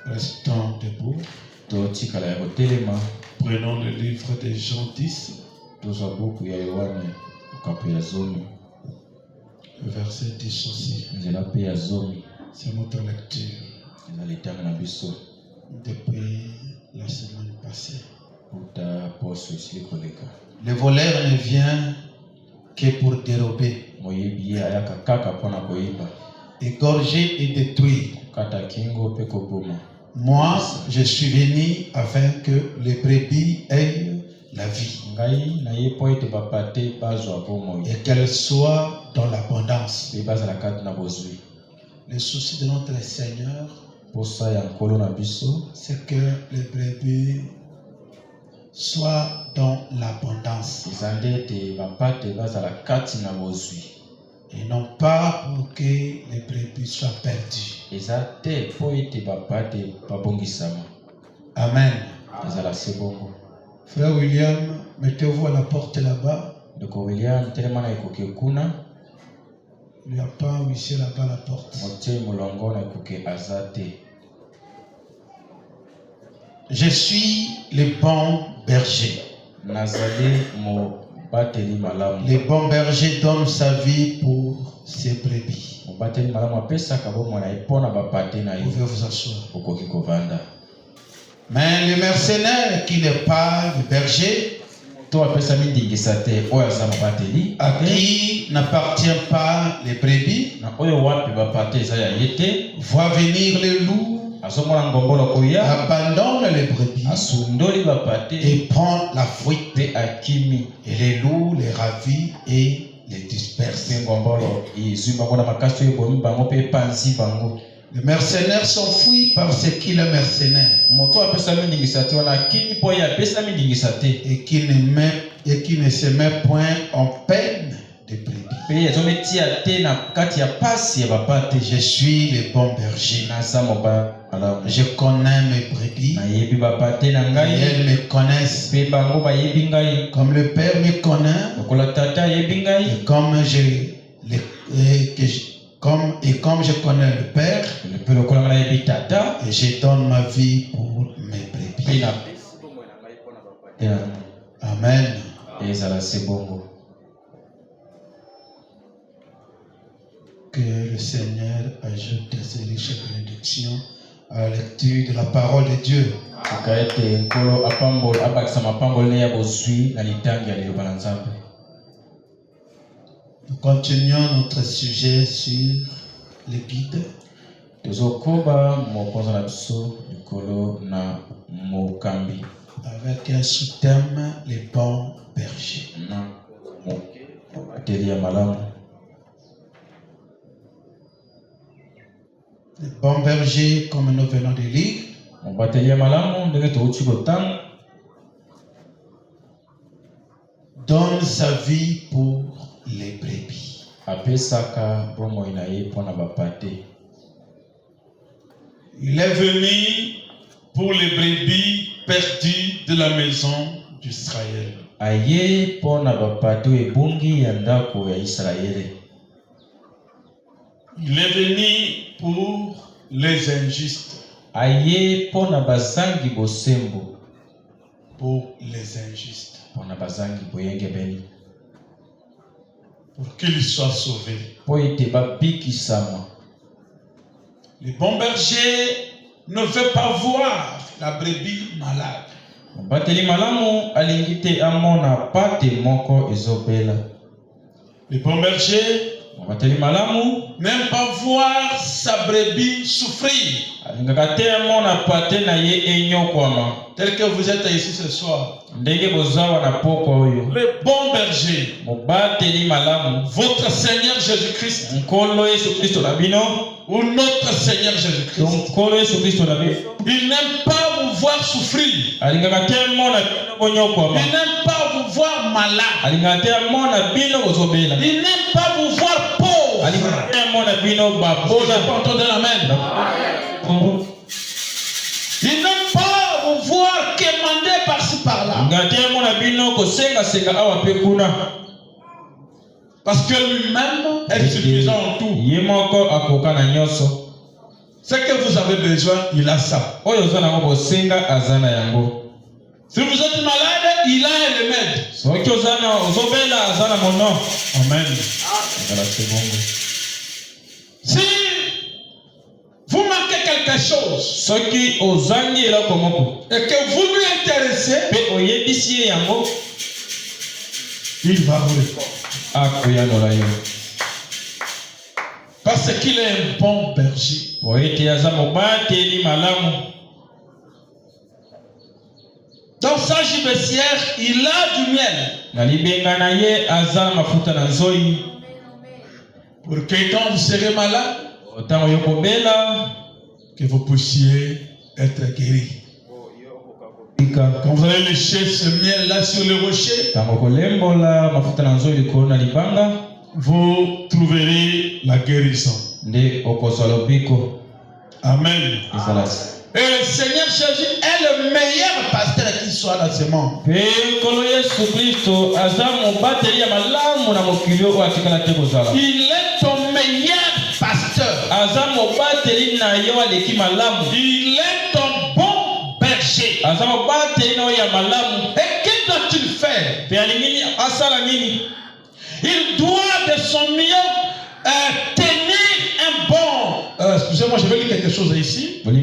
Restons debout. Prenons le livre de Jean 10. Verset 10 aussi. C'est notre lecture depuis la semaine passée. Le voleur ne vient que pour dérober, égorger et détruire. Moi, je suis venu afin que les brebis aient la vie et qu'elle soit dans l'abondance. Le souci de notre Seigneur, c'est que les brebis soient dans l'abondance et non pas pour que les brebis soient perdues. Amen. Frère William, mettez-vous à la porte là-bas. Il n'y a pas ici là-bas la porte. Je suis le bon berger. Le bon berger donne sa vie pour ses brebis. Vous pouvez vous asseoir. Mais le mercenaire qui n'est pas le berger, à qui n'appartient pas les brebis, voit venir les loups, abandonne les brebis et prend la fuite. Et les loups les ravit et les dispersent. Le mercenaire s'enfuit parce qu'il est mercenaire et qui ne se met point en peine de brebis. Je suis le bon berger. Je connais mes brebis et elles me connaissent comme le Père me connaît et comme je connais le Père, et je donne ma vie pour mes brebis. Amen. Que le Seigneur ajoute ses riches bénédictions à la lecture de la parole de Dieu. Nous continuons notre sujet sur le guide. Avec un sous-thème, les bons bergers. Les bons bergers, comme nous venons de lire, donne sa vie pour les brebis. Il est venu pour les brebis perdues de la maison d'Israël. Il est venu pour les injustes. Pour les injustes. Pour qu'ils soient sauvés. Le bon berger ne veut pas voir la brebis malade. Le bon berger n'aime pas voir sa brebis souffrir. Tel que vous êtes ici ce soir. Le bon berger, votre Seigneur Jésus-Christ, ou notre Seigneur Jésus-Christ, il n'aime pas vous voir souffrir. Il n'aime pas vous voir malade. Il n'aime pas vous voir pauvre. Vous entendez l'amen? Il n'aime pas vous voir quémander par-ci par-là. Parce que lui-même est suffisant en tout. Ce que vous avez besoin, il a ça. Si vous êtes malade, il a un remède. Amen. Si vous manquez quelque chose et que vous lui intéressez, il va vous répondre. Parce qu'il est un bon berger. Dans sa gibecière, il a du miel. Pour que quand vous serez malade, que vous puissiez être guéri. Quand vous allez lécher ce miel-là sur le rocher, vous trouverez la guérison. Amen. Et le Seigneur Jésus est le meilleur pasteur qui soit dans ce monde. Il est ton meilleur pasteur. Il est ton bon berger. Et que doit-il faire? Il doit de son mieux tenir un bon. Excusez-moi, je vais lire quelque chose ici. L'âge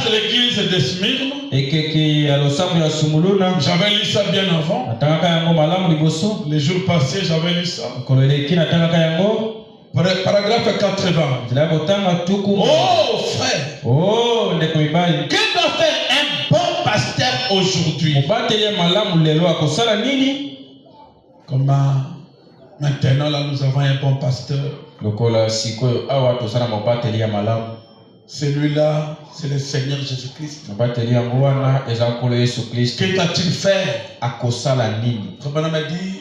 de l'église de Smyrne. J'avais lu ça bien avant. Les jours passés, j'avais lu ça. Paragraphe 80. Oh frère. Que doit faire un bon pasteur aujourd'hui? Comment maintenant là nous avons un bon pasteur. Celui-là, c'est le Seigneur Jésus-Christ. Que doit-il faire? Comme on m'a dit,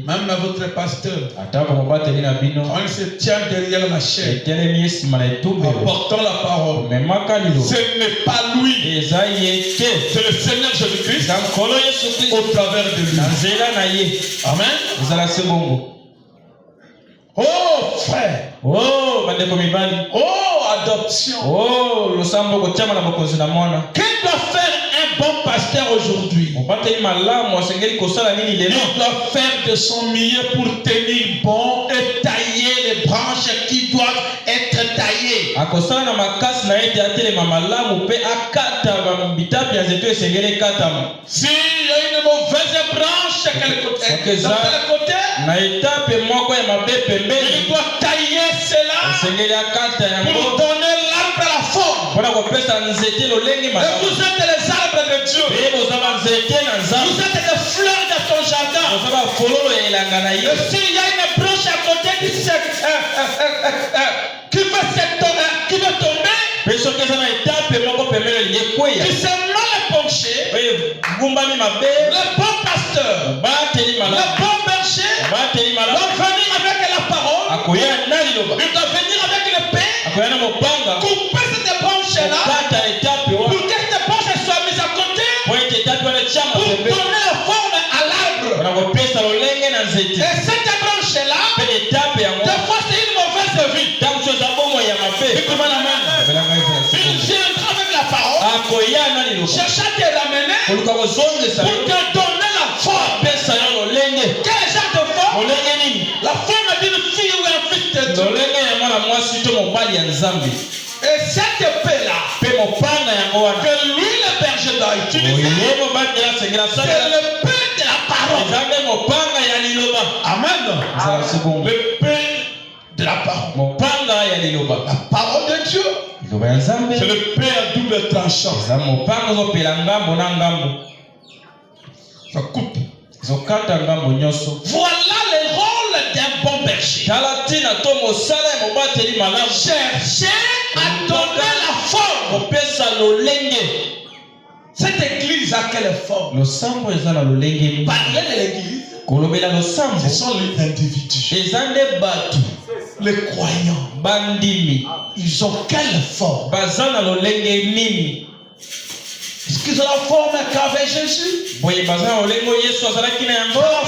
même votre pasteur, quand il se tient derrière la chaîne, apportant la parole, ce n'est pas lui, c'est le Seigneur Jésus-Christ au travers de lui. Amen. Oh frère. Oh adoption. Que doit faire un bon pasteur aujourd'hui? Il doit faire de son mieux pour tenir bon et tailler les branches qui doivent être taillées. S'il y a une mauvaise branche dans quel côté, il doit tailler cela pour donner l'arbre à la forme. Et vous êtes les arbres de Dieu. Vous êtes les fleurs de ton jardin. Et s'il y a une branche à côté qui veut tomber, qui s'est mal penché, le bon pasteur, le bon berger doit venir avec la parole. Il doit venir avec le pain, couper cette branche-là pour que cette branche soit mise à côté pour donner la forme à l'arbre. Et cette branche-là, des fois c'est une mauvaise vie. Il viendra avec la parole, chercher à te ramener pour te donner la forme. Quel genre de forme? La forme d'une fille ou un fils de Dieu. Et cette épée-là, que lui le berger doit utiliser, c'est l'épée de la parole. Amen. L'épée de la parole. La parole de Dieu. C'est l'épée à double tranchant. Ça coupe. Voilà le rôle d'un bon berger. Chercher à donner la forme. Cette église a quelle forme? Parler de l'église, ce sont les individus. Les croyants, ils ont quelle forme? Est-ce qu'ils ont la forme qu'avait Jésus? La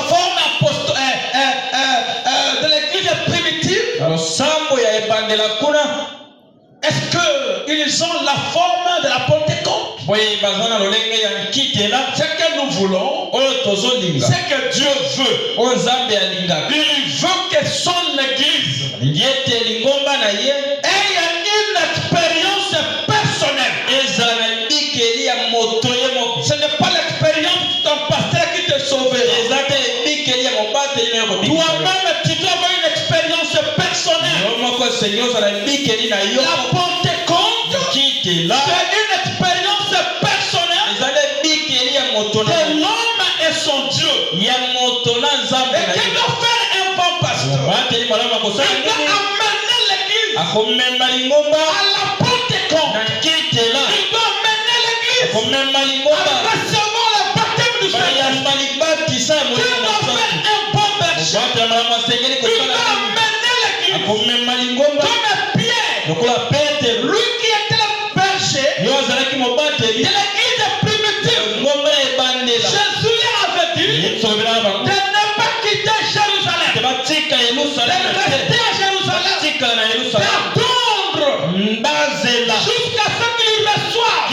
forme de l'église primitive? ils ont la forme de la Pentecôte. Ce que nous voulons, ce que Dieu veut, il veut que son église ait une expérience personnelle. Ce n'est pas l'expérience de ton pasteur qui te sauvera. Toi-même, tu dois avoir une expérience personnelle. La Pentecôte, c'est une expérience personnelle de l'homme et son Dieu. Et qu'il doit faire un bon pasteur. Il doit amener l'église à la Pentecôte. Il doit amener l'église à recevoir le baptême du Saint-Esprit. Il doit faire un bon berger. Il doit amener l'église comme Pierre, lui qui était le berger de l'église primitive. Jésus lui avait dit de ne pas quitter Jérusalem, de rester à Jérusalem, d'attendre jusqu'à ce qu'il reçoive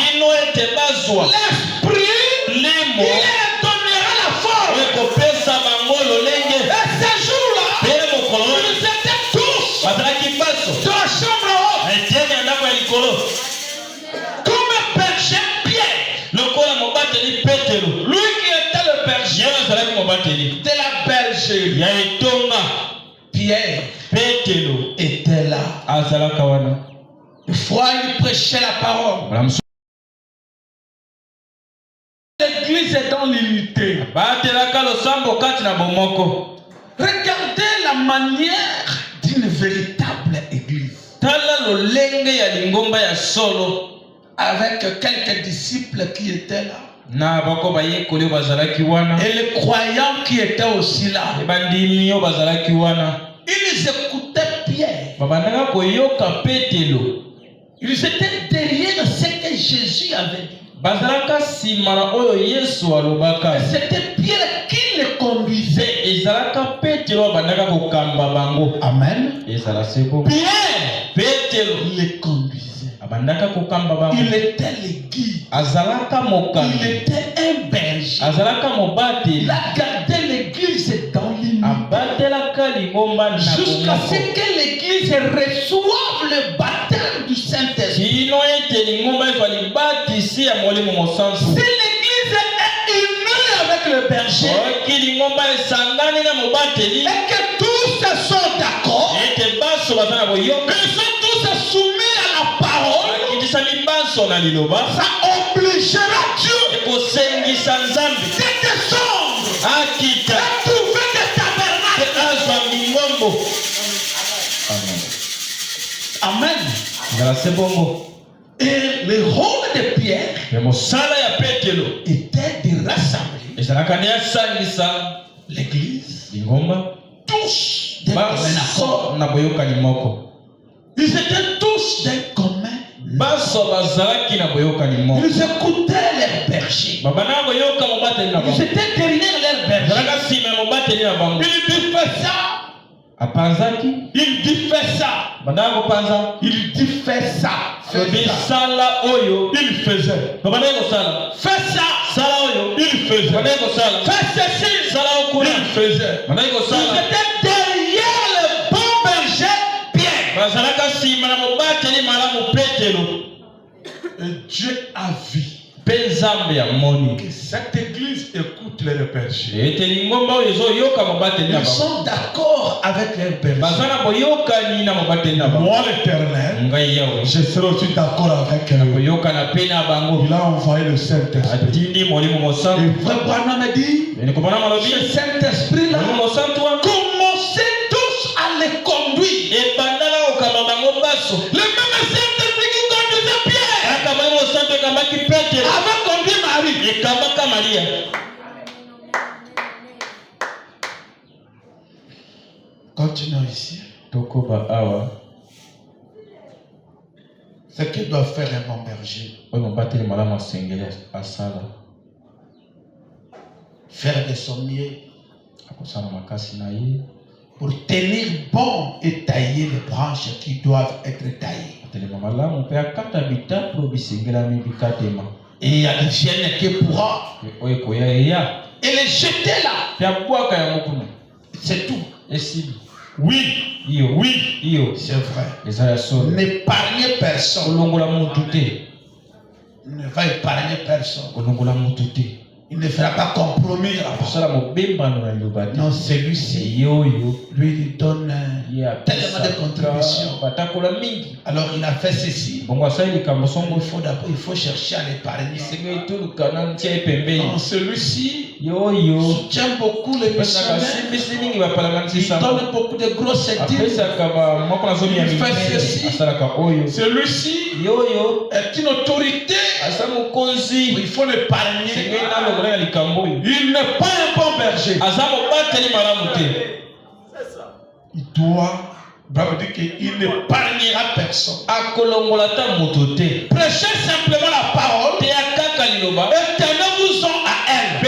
l'Esprit. Il donnera la force. Et ce jour-là, ils étaient tous dans la chambre haute. Comme un berger Pierre, lui qui était le berger de la bergerie, Pierre était là. Une fois il prêchait la parole. L'église est dans l'unité. Regardez la manière d'une véritable église. Avec quelques disciples qui étaient là. Et les croyants qui étaient aussi là. Ils écoutaient Pierre. Ils étaient derrière ce que Jésus avait dit. C'était Pierre qui les conduisait. Amen. Pierre les conduisait. Il était le guide. Il était un berger. Il a gardé l'église dans l'unité jusqu'à ce que l'église reçoive le baptême du Saint-Esprit. Si l'église est unie avec le berger et que tous sont d'accord, ils sont tous soumis à la parole, ça obligera Dieu de descendre et trouver des tabernacles. Amen. Et le rôle de Pierre était de rassembler l'église, tous d'un commun accord. Ils étaient tous d'un commun. Ils écoutaient leurs bergers. Ils étaient derrière leurs bergers. Ils dit fais ça. Il dit fais ça. Il dit fais ça. Il faisait. Fais ça. Il faisait. Fais ceci. Il faisait. Ils étaient derrière le bon berger Pierre. Et Dieu a vu que cette église écoute les bergers. Ils sont d'accord avec les bergers. Moi l'Éternel, je serai aussi d'accord avec eux. Il a envoyé le Saint-Esprit. Et Frère Branham me dit, ce Saint-Esprit là, commencez tous à les conduire. Le même Saint-Esprit qui conduisait Pierre avait conduit Marie. Continuons ici. Ce que doit faire un bon berger. Faire de son mieux pour tenir bon et tailler les branches qui doivent être taillées. Et il y a des chiennes qui pourra. Et les jeter là. C'est tout. Oui, c'est vrai. N'épargnez personne. Ne va épargner personne. Il ne fera pas compromis là-bas. Non, celui-ci, lui, il donne tellement de contributions. Alors, il a fait ceci. Il faut chercher à l'épargner. Non, celui-ci soutient beaucoup les missionnaires. Il donne beaucoup de grosses études. Il fait ceci. Celui-ci est une autorité. Il faut l'épargner. Il n'est pas un bon berger. Il doit dire qu'il n'épargnera personne. Prêchez simplement la parole. Et tenez-vous-en à elle.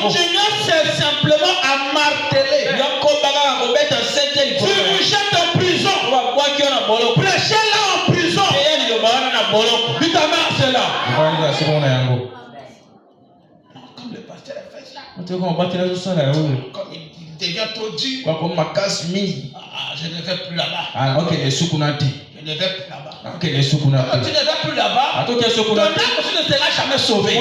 Continuez simplement à marteler. Si vous êtes en prison, prêchez-la en prison. Dites à Marc, c'est là. Comme le pasteur a fait ça. Comme il devient trop dur. Je ne vais plus là-bas. Je ne vais plus là-bas. Tu ne vas plus là-bas. Ton âme aussi ne sera jamais sauvé.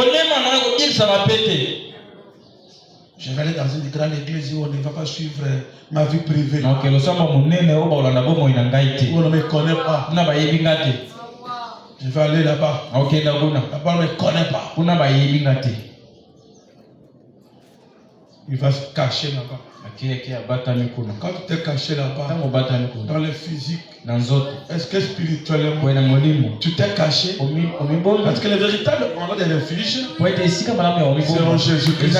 Je vais aller dans une grande église où on ne va pas suivre ma vie privée. Où on ne me connaît pas. Je vais aller là-bas. Là-bas, on ne me connaît pas. Il va se cacher là-bas. Quand tu t'es caché là-bas, dans le physique, est-ce que spirituellement, tu t'es caché? Parce que le véritable endroit de refuge, c'est en Jésus-Christ.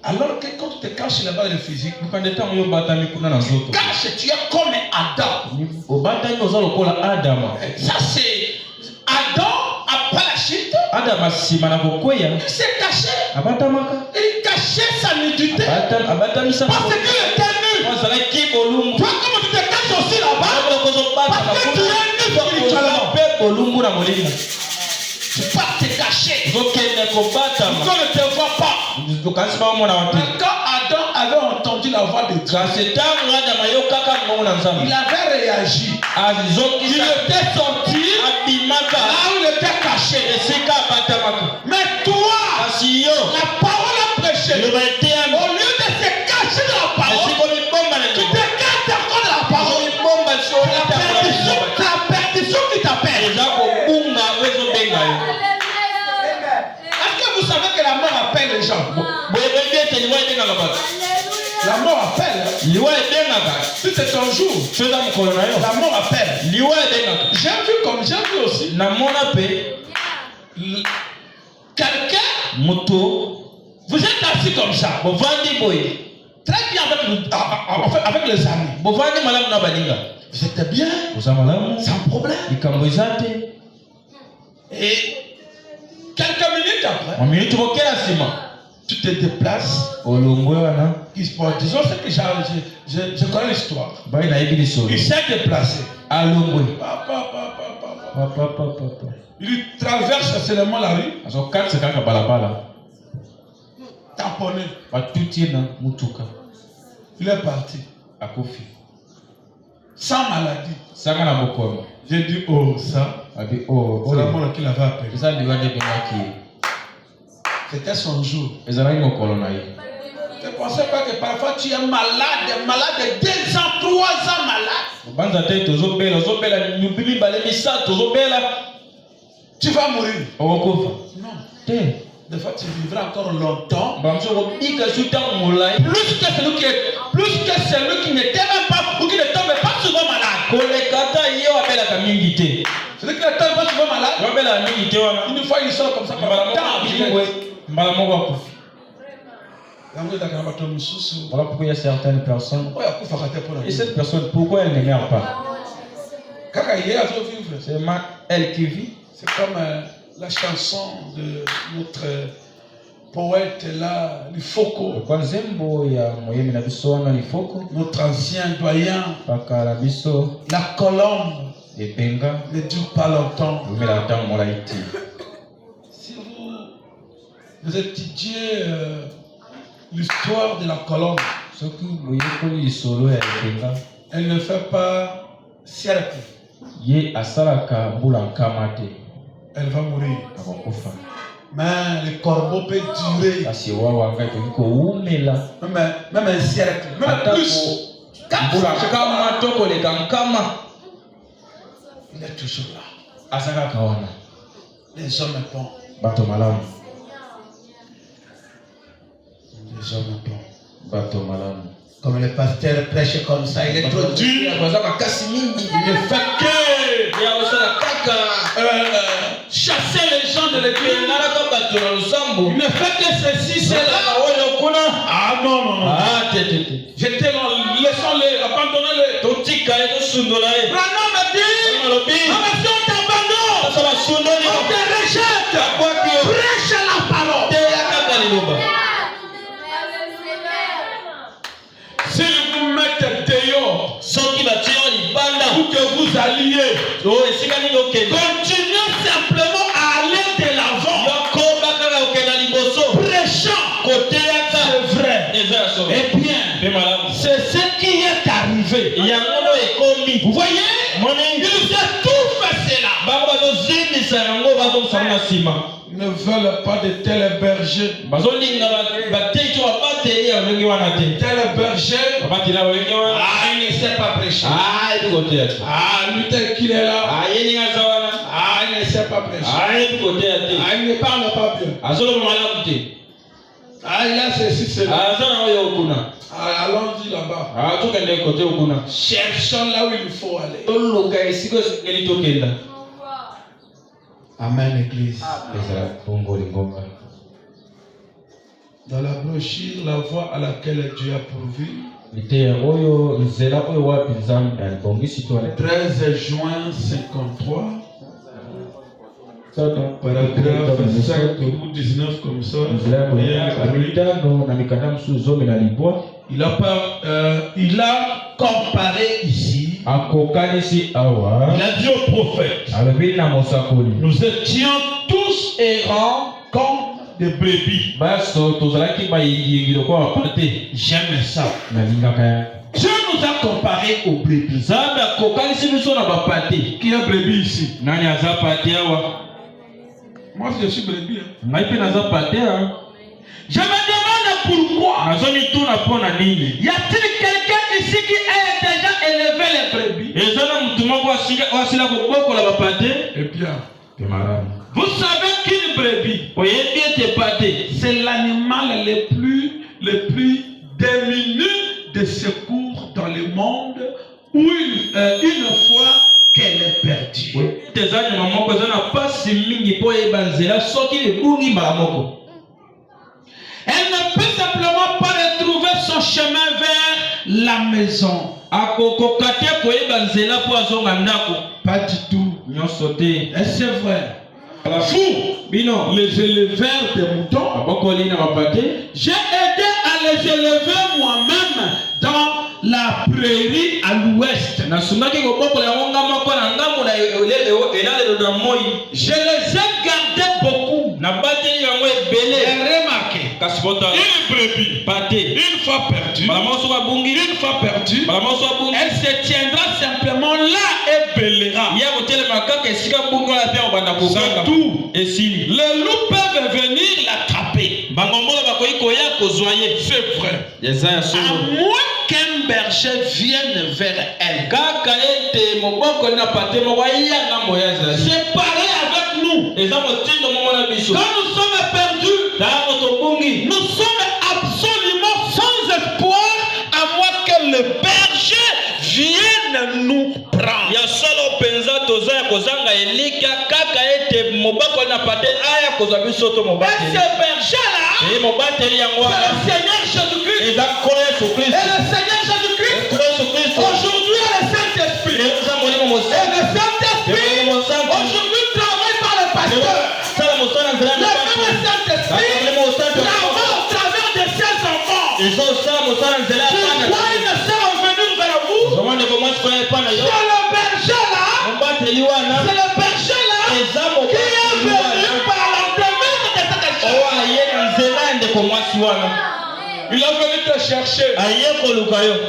Alors que quand tu te caches là-bas dans le physique, cache, tu es comme Adam. Ça c'est Adam après la chute. Il s'est caché. Il cachait sa nudité. Parce qu'il était nu. Toi, comment tu te caches aussi là-bas? Parce que tu es nu spirituellement. Tu ne peux pas te cacher. On ne te voit pas. Mais quand Adam avait entendu la voix de Dieu, il avait réagi. Il était sorti là où il était caché. Mais toi, la parole a prêché. Au lieu de se cacher de la parole, tu te caches encore de la parole. La perdition qui t'appelle. Est-ce que vous savez que la mort appelle les gens? La mort appelle. Si c'est un jour, la mort appelle. J'ai vu aussi quelqu'un, vous êtes assis comme ça, très bien avec les amis. Vous êtes bien, sans problème. Et quelques minutes après, tu te déplaces. Disons que je connais l'histoire. Il s'est déplacé. Il traverse seulement la rue. Tamponné. Il est parti. Sans maladie. J'ai dit, oh, ça. C'est la mort qu'il avait appelé. C'était son jour. Tu ne pensais pas que parfois tu es malade de 2 ans, 3 ans malade. Tu vas mourir. Non. Des fois tu vivras encore longtemps. Plus que celui qui n'était même pas ou qui ne tombe pas souvent malade. Celui qui ne tombe pas souvent malade. Une fois il sort comme ça. Voilà pourquoi il y a certaines personnes. Et cette personne, pourquoi elle ne meurt pas? C'est elle qui vit. C'est comme la chanson de notre poète là, Lifoko, notre ancien doyen, la colombe ne dure pas longtemps. Si vous étudiez l'histoire de la colombe, elle ne fait pas siècle. Elle va mourir. Mais le corbeau peut durer. Même un siècle. Même plus. Il est toujours là. Les hommes bons. Les hommes bons. Comme le pasteur prêche comme ça, il est trop dur. Il ne fait que chasser les gens de l'église. Il ne fait que ceci, cela. Ah non. Jetez-les, laissons-les, abandonnez-les. Branham m'a dit, si on t'abandonne, on te rejette. Prêche la parole. Si vous mettez dehors, ou que vous alliez, continuez simplement à aller de l'avant. Prêchant, c'est vrai. Et bien, c'est ce qui est arrivé. Vous voyez, il nous a tout fait cela. Ils ne veulent pas de tels bergers. Tel berger, il ne sait pas prêcher. Lui tel qu'il est là, il ne sait pas prêcher. Il ne parle pas bien. Il a ceci, cela. Allons-y là-bas. Cherchons là où il faut aller. Amen, Église. Dans la brochure, la voie à laquelle Dieu a pourvu, 13 juin 53, paragraphe 5 ou 19 comme ça. Il a comparé ici. Il a dit au prophète, nous étions tous errants comme des brebis. J'aime ça. Dieu nous a comparé aux brebis. Qui est brebis ici? Moi je suis brebis. Je me demande pourquoi. Y a-t-il quelqu'un ici qui a déjà élevé les brebis? Eh bien, vous savez qu'une brebis, c'est l'animal le plus diminué de secours dans le monde où une fois qu'elle est perdue. Elle ne peut simplement pas retrouver son chemin vers la maison. Pas du tout. Et c'est vrai. Vous, les éleveurs de moutons, j'ai aidé à les élever moi-même dans la prairie à l'ouest. Je les ai gardés beaucoup. Et remarquez, une brebis, une fois perdue, elle se tiendra simplement là et bêlera. Surtout, les loups peuvent venir l'attraper. C'est vrai. À moins qu'un berger vienne vers elle. C'est pareil avec nous. Quand nous sommes perdus, nous sommes absolument sans espoir à moins que le berger vienne nous prendre. Et ce berger-là, c'est le Seigneur Jésus-Christ. Et le Seigneur Jésus-Christ, aujourd'hui, est le Saint-Esprit. Et le Saint-Esprit, aujourd'hui, travaille par le pasteur. Le même Saint-Esprit, il ne sait revenir vers vous, c'est le berger là, c'est le berger là qui est venu par l'entremise de cette chose. Il est venu te chercher.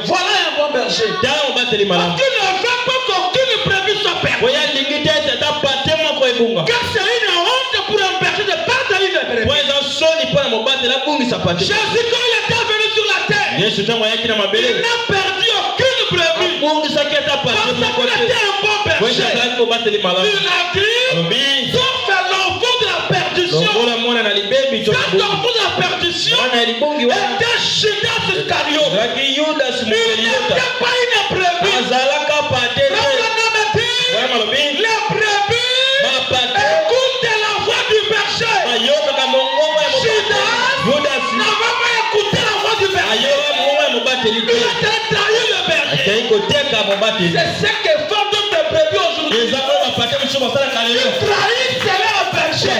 Voilà un bon berger. Parce qu'il ne veut pas qu'aucune brebis soit perdue. Car c'est une honte pour un berger de perdre une brebis. Jésus, quand il était venu sur la terre, il n'a perdu aucune brebis. Parce qu'il était un bon berger. Il a dit, sauf l'enfant de la perdition. Cet enfant de la perdition était Judas Iscariote. Il n'était pas une brebis. La brebis écoute la voix du berger. Judas n'avait pas écouté la voix du berger. Il était trahi le berger. C'est ce que font d'autres brebis aujourd'hui. Ils trahissent leur berger.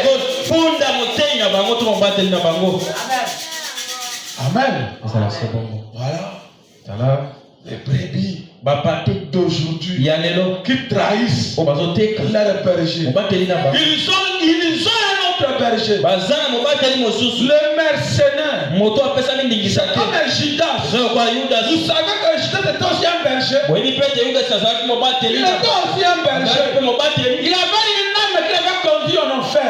Amen. Voilà. Les brebis d'aujourd'hui qui trahissent leur berger. Ils ont un autre berger. Le mercenaire. C'est comme un Judas. Vous savez que Judas était aussi un berger. Il était aussi un berger. Il avait une âme qui l'avait conduit en enfer.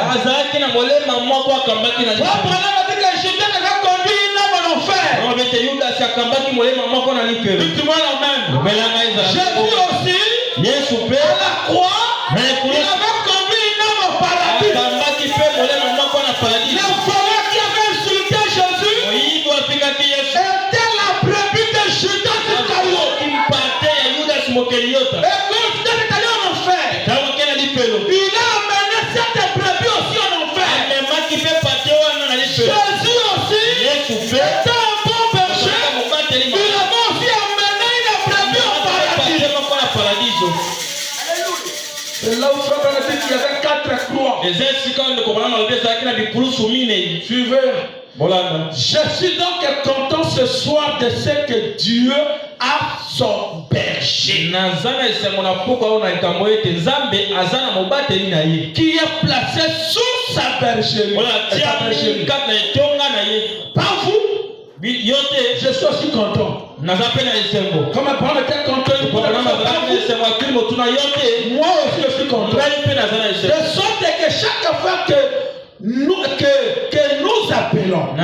Judas avait conduit une âme en enfer. Dites-moi l'amen. Jésus aussi, à la croix, il avait conduit une âme au paradis. Le voleur qui avait insulté Jésus était la brebis de Judas Iscariote. Et quand Judas est allé en enfer, il a amené cette brebis aussi en enfer. Jésus aussi était un bon berger. Il avait aussi amené une brebis au paradis. C'est là où Frère dit qu'il y avait 4 croix. Suivez. Je suis donc content ce soir de ce que Dieu a son berger qui est placé sous sa bergerie. Par vous, je suis aussi content. Comme Abraham était content, moi aussi je suis content. De sorte que chaque fois que nous appelons, il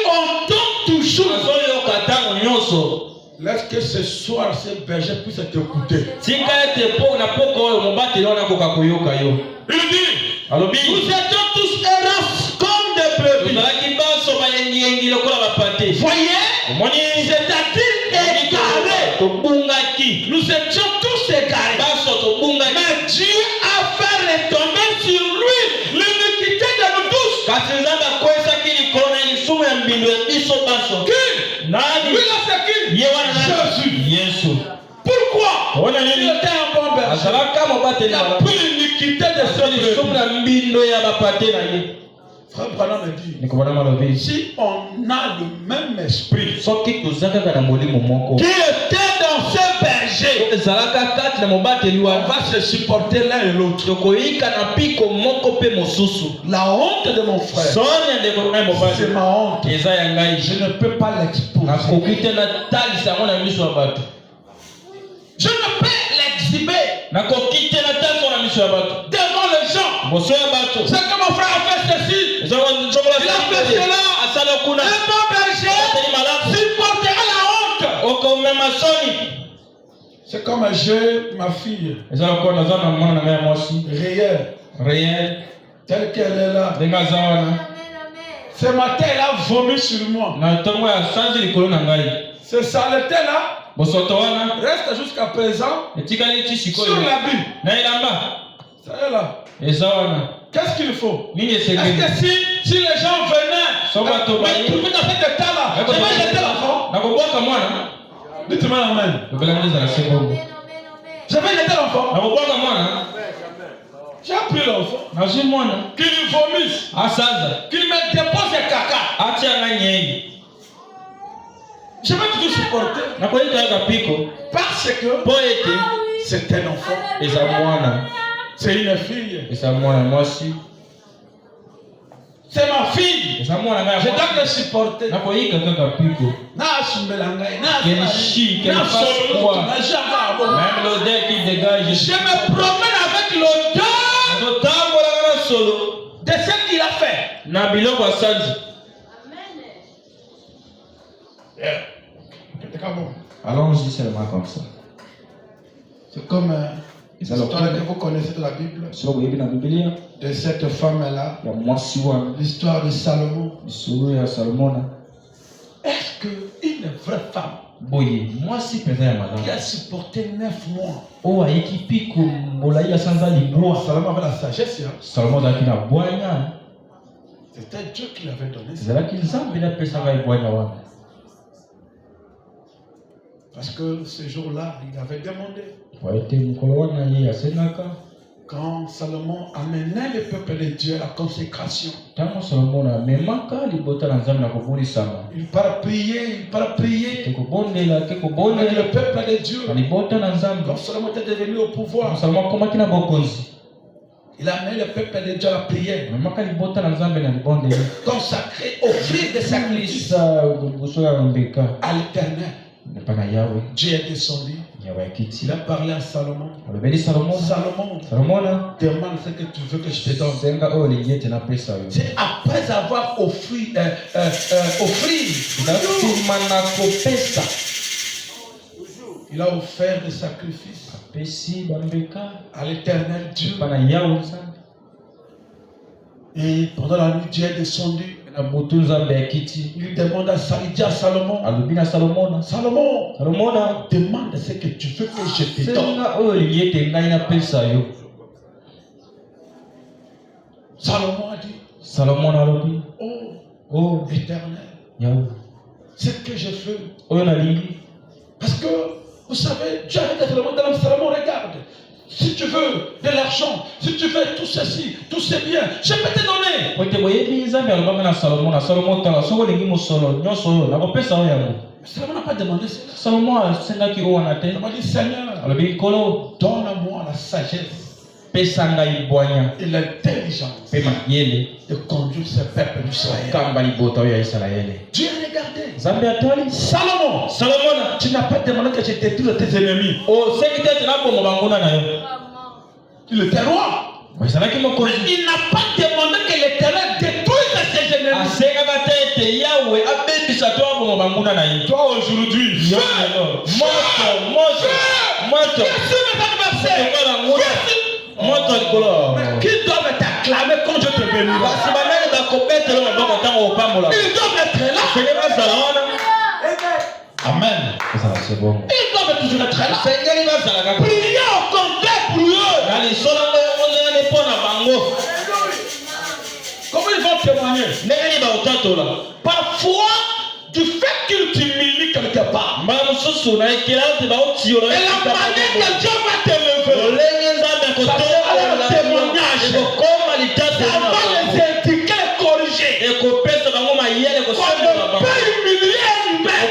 entend toujours. Laisse que ce soir ce berger puisse t'écouter. Il dit, nous étions tous errants comme des brebis. Voyez, c'est-à-dire égarés. Nous étions tous égarés. Mais Dieu a fait retomber sur lui l'iniquité de nous tous. Jésus. Pourquoi? Il était un bon berger. Il a pris l'iniquité de ce brebis. Frère Branham me dit, si on a le même esprit qui était dans ce berger, on va se supporter l'un et l'autre. La honte de mon frère, c'est ma honte. Je ne peux pas l'exposer. Je ne peux l'exhiber devant les gens. C'est que mon frère a fait ceci. Il a fait cela. Un bon berger supportera la honte. C'est comme j'ai ma fille réelle, telle qu'elle est là. Ce matin, elle a vomi sur moi. Ce saleté là reste jusqu'à présent sur l'habit. Ça est là. Qu'est-ce qu'il faut? Est-ce que si les gens venaient trouver dans cet état-là, je vais jeter l'enfant? Dites-moi amen. Je vais jeter l'enfant. J'ai pris l'enfant. Qu'il vomisse. Qu'il me dépose le caca. Je vais toujours supporter. Parce que c'est un enfant. C'est une fille. C'est ma fille. Je dois le supporter. Même l'odeur qui dégage. Je me promène avec l'odeur de ce qu'il a fait. Allons-y seulement comme ça. C'est comme l'histoire que vous connaissez de la Bible. De cette femme-là. L'histoire de Salomon. Est-ce qu'une vraie femme qui a supporté 9 mois. Salomon avait la sagesse. C'était Dieu qui l'avait donné. Parce que ce jour-là, il avait demandé. Quand Salomon amenait le peuple de Dieu à la consécration, il part prier, avec le peuple de Dieu. Quand Salomon était devenu au pouvoir, il a amené le peuple de Dieu à la prière. Consacré, offrir des sacrifices à l'Éternel. Dieu est descendu. Il a parlé à Salomon. Salomon, demande ce que tu veux que je te donne. C'est après avoir offert il a offert des sacrifices à l'Éternel Dieu. Et pendant la nuit, Dieu est descendu. Il demande à Salomon. Salomon, demande ce que tu veux que je te donne. Salomon a dit, oh Éternel, ce que je veux. Parce que vous savez, Dieu a dit à Salomon, regarde. Si tu veux de l'argent, si tu veux tout ceci, tous ces biens, je peux te donner. Salomon n'a pas demandé cela. Salomon a dit, Seigneur, donne-moi la sagesse et l'intelligence de conduire ce peuple d'Israël. Dieu a regardé. Salomon, tu n'as pas demandé que je détruise tes ennemis. Il était roi. Mais il n'a pas demandé que l'Éternel détruise ses ennemis. Toi aujourd'hui, qui doivent t'acclamer quand je te bénirai. Ils doivent être là. Amen. Ils doivent toujours être là. Priez au complet pour eux. Comment ils vont témoigner? Parfois, du fait qu'ils t'humilient quelque part, et la manière que Dieu va t'élever, ça sera un témoignage. Ça va les indiquer, les corriger. On ne peut humilier un humain.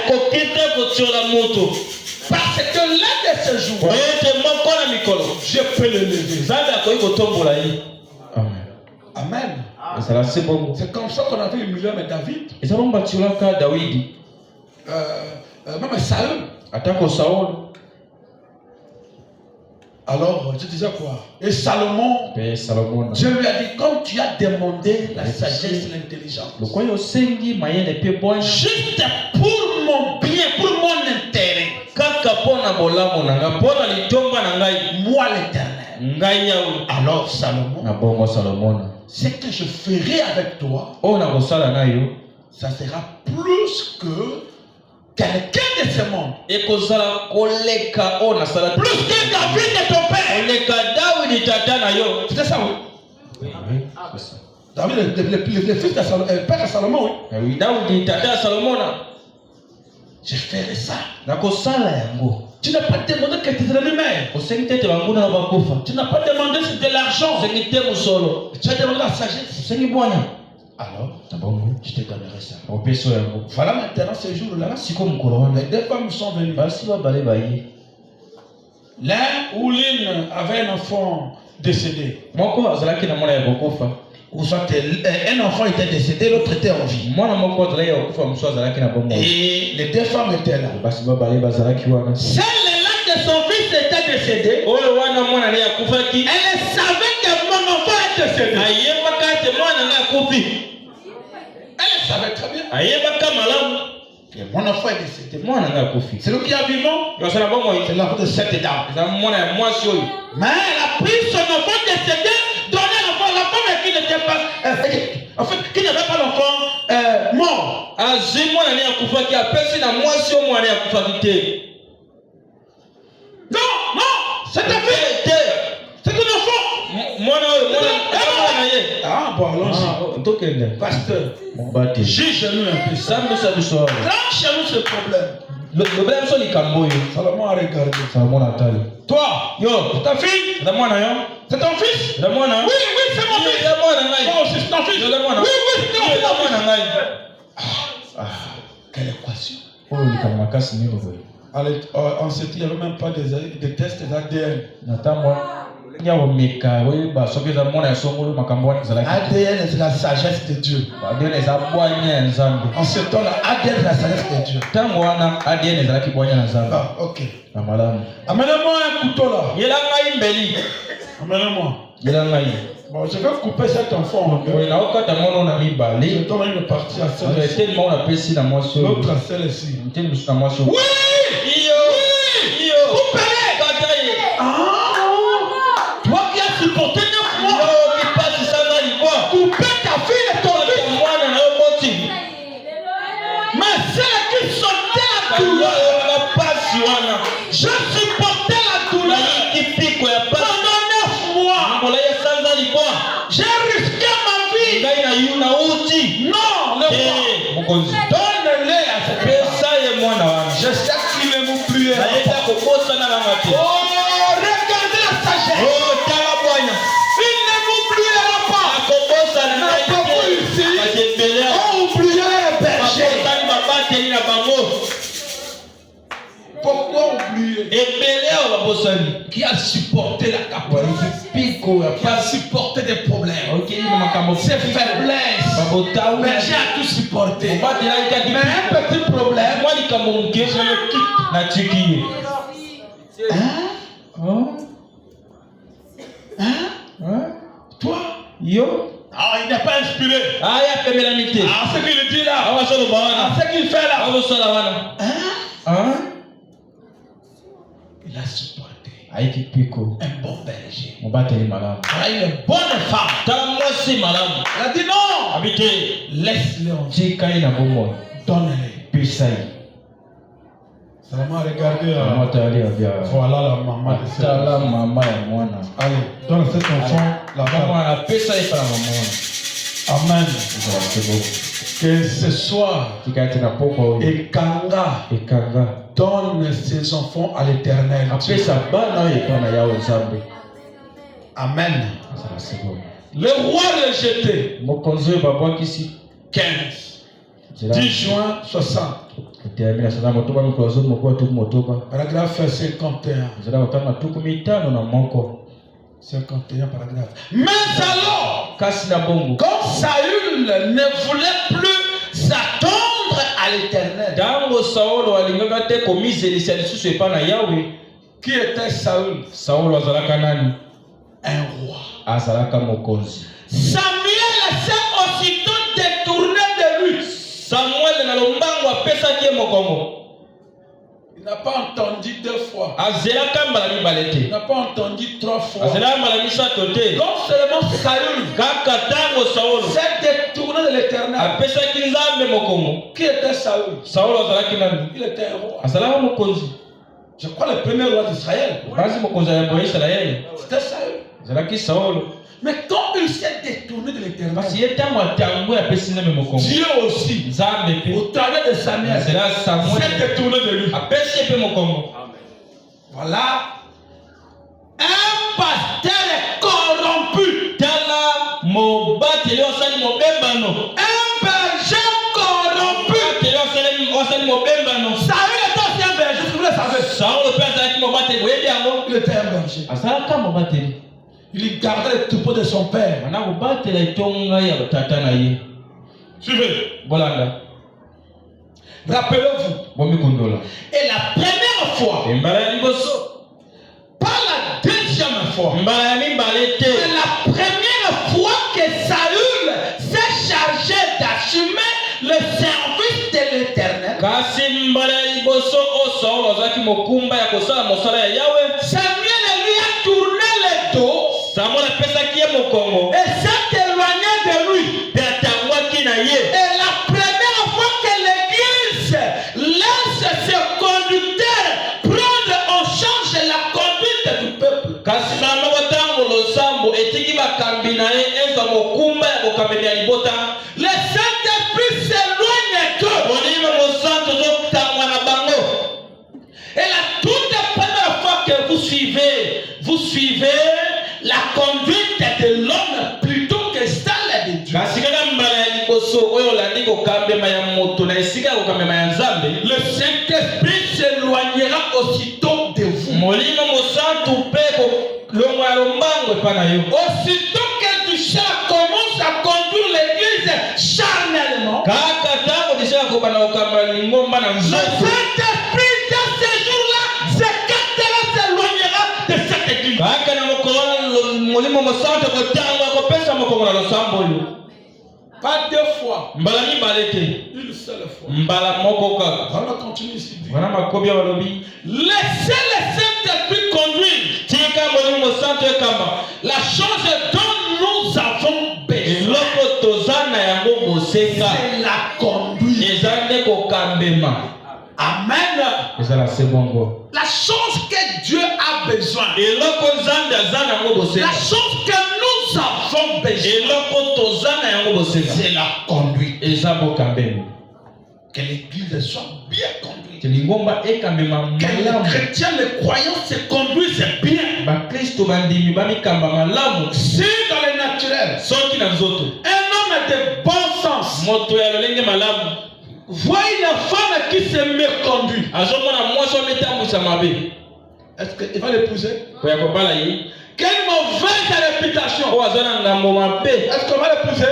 Parce que l'un de ces jours, je peux le lever. Amen. C'est comme ça qu'on avait humilié David. Même Saül. Alors, je disais quoi? Et Salomon, Dieu lui a dit, comme tu as demandé la sagesse et l'intelligence, juste pour mon bien, pour mon intérêt, moi l'Éternel. Alors Salomon, ce que je ferai avec toi, ça sera plus que quelqu'un de ce monde. Plus que David de ton père. C'est ça, oui. David, le fils de Salomon, le père de Salomon, oui. Je ferai ça. Tu n'as pas demandé que tes ennemis meurent. Tu n'as pas demandé de l'argent. Tu as demandé la sagesse. Alors, je te donnerai ça. Voilà maintenant ce jour-là. Les deux femmes sont venues. L'un ou l'une avait un enfant décédé. Ou soit un enfant était décédé, l'autre était en vie. Et les deux femmes étaient là. Celle-là de son fils était décédé. Elle savait que mon enfant est décédé. Elle savait très bien. Que mon enfant est décédé. C'est lui qui a vivant. C'est la faute de cette dame. Mais elle a pris son enfant décédé, donné l'enfant à la femme qui n'était pas. En fait, qui n'avait pas l'enfant mort. Non, non, c'est un fils. C'est un enfant. Ah bon, allons-y. Pasteur, juge-nous un peu. Tranche-nous ce problème. Salomon a regardé. Toi, ta fille, c'est ton fils? Oui, c'est mon fils. Oh, c'est ton fils. Oui, c'est ton fils. Quelle équation. En ce temps, il n'y avait même pas de tests d'ADN. ADN, c'est la sagesse de Dieu. En ce temps, ADN, c'est la sagesse de Dieu. Ah, ok. Amène-moi un couteau là. Amène-moi. Bon, je vais couper cet enfant. Je donne une partie à celle-ci. L'autre à celle-ci. Oui! Coupez-les! Toi qui as supporté 9 mois. Couper ta fille et ton fils. Mais celle qui sentait la douleur. Je supportais la douleur. Pendant 9 mois. J'ai risqué ma vie. Non, le roi. Donne-les à cette femme. Je sais qu'il ne m'oubliera pas. Oh, regardez la sagesse. Il ne m'oubliera pas. On oubliera les bergers. Pourquoi oublier? Qui a supporté la capacité, qui a supporté des problèmes, ses faiblesses. Berger a tout supporté. Mais un petit problème, je le quitte. Toi? Ah, il n'est pas inspiré. Ah, ce qu'il dit là. Ce qu'il fait là. Il a supporté. Un bon berger. Une bonne femme. Elle a dit non. Laisse-les en vie. Donne-les. Seulement regardez. Voilà la maman de cette enfant. Allez, donne cet enfant la femme. Amen. Que ce soir, Ekanga donne ses enfants à l'Éternel. Amen. Le roi rejeté. 15. 10 juin 60. Paragraphe 51. 51 paragraphe. Mais alors, quand Saül ne voulait plus s'attendre à l'Éternel. Qui était Saül? Un roi. Samuel s'est aussitôt détourné de lui. Il n'a pas entendu 2 fois. Il n'a pas entendu 3 fois. Donc seulement Saül s'est détourné de l'Éternel. Qui était Saül? Il était un roi. Je crois le premier roi d'Israël. C'était Saül. Mais quand il s'est détourné de l'Éternel, Dieu aussi, au travers de Samuel, s'est détourné de lui. Voilà. Un pasteur est corrompu. savez, il était un berger. Il gardait les troupeaux de son père. Suivez. Rappelez-vous. Et la première fois, pas la deuxième fois, mais la première fois que Saül s'est chargé d'assumer le service de l'Éternel, Samuel lui a tourné le dos et s'est éloigné de lui. Et la première fois que l'Église laisse ses conducteurs prendre en charge la conduite du peuple, le Saint-Esprit s'éloigne d'eux. Et la toute première fois que vous suivez la conduite de l'homme plutôt que celle de Dieu. Le Saint-Esprit s'éloignera aussitôt de vous. Aussitôt que du chat commence à conduire l'église charnellement, le Saint-Esprit dans ces jours-là s'éloignera de cette église. Pas deux fois, une seule fois. On va continuer ici. Laissez le Saint-Esprit conduire. La chose dont nous avons besoin, c'est la conduite. Amen. La chose que Dieu a besoin, la chose que nous avons besoin, c'est la conduite. Que l'église soit bien conduite. Que les chrétiens, les croyants se conduisent bien. Si dans le naturel, un homme de bon sens voit une femme qui se méconduit, est-ce qu'il va l'épouser? Quelle mauvaise réputation! Est-ce qu'on va l'épouser?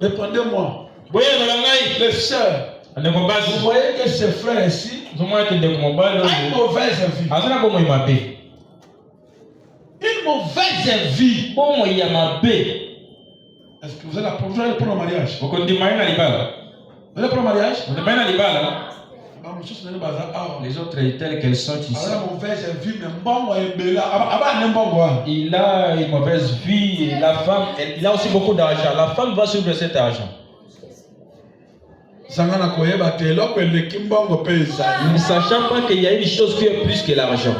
Répondez-moi. Les sœurs, vous voyez que ce frère ici a une mauvaise vie. Une mauvaise vie. Est-ce que vous allez pour le mariage? Vous allez pour le mariage? Les autres telles qu'elles sont ici. Il a une mauvaise vie. Et la femme, il a aussi beaucoup d'argent. La femme va suivre cet argent. Ne sachant pas qu'il y a une chose qui est plus que l'argent.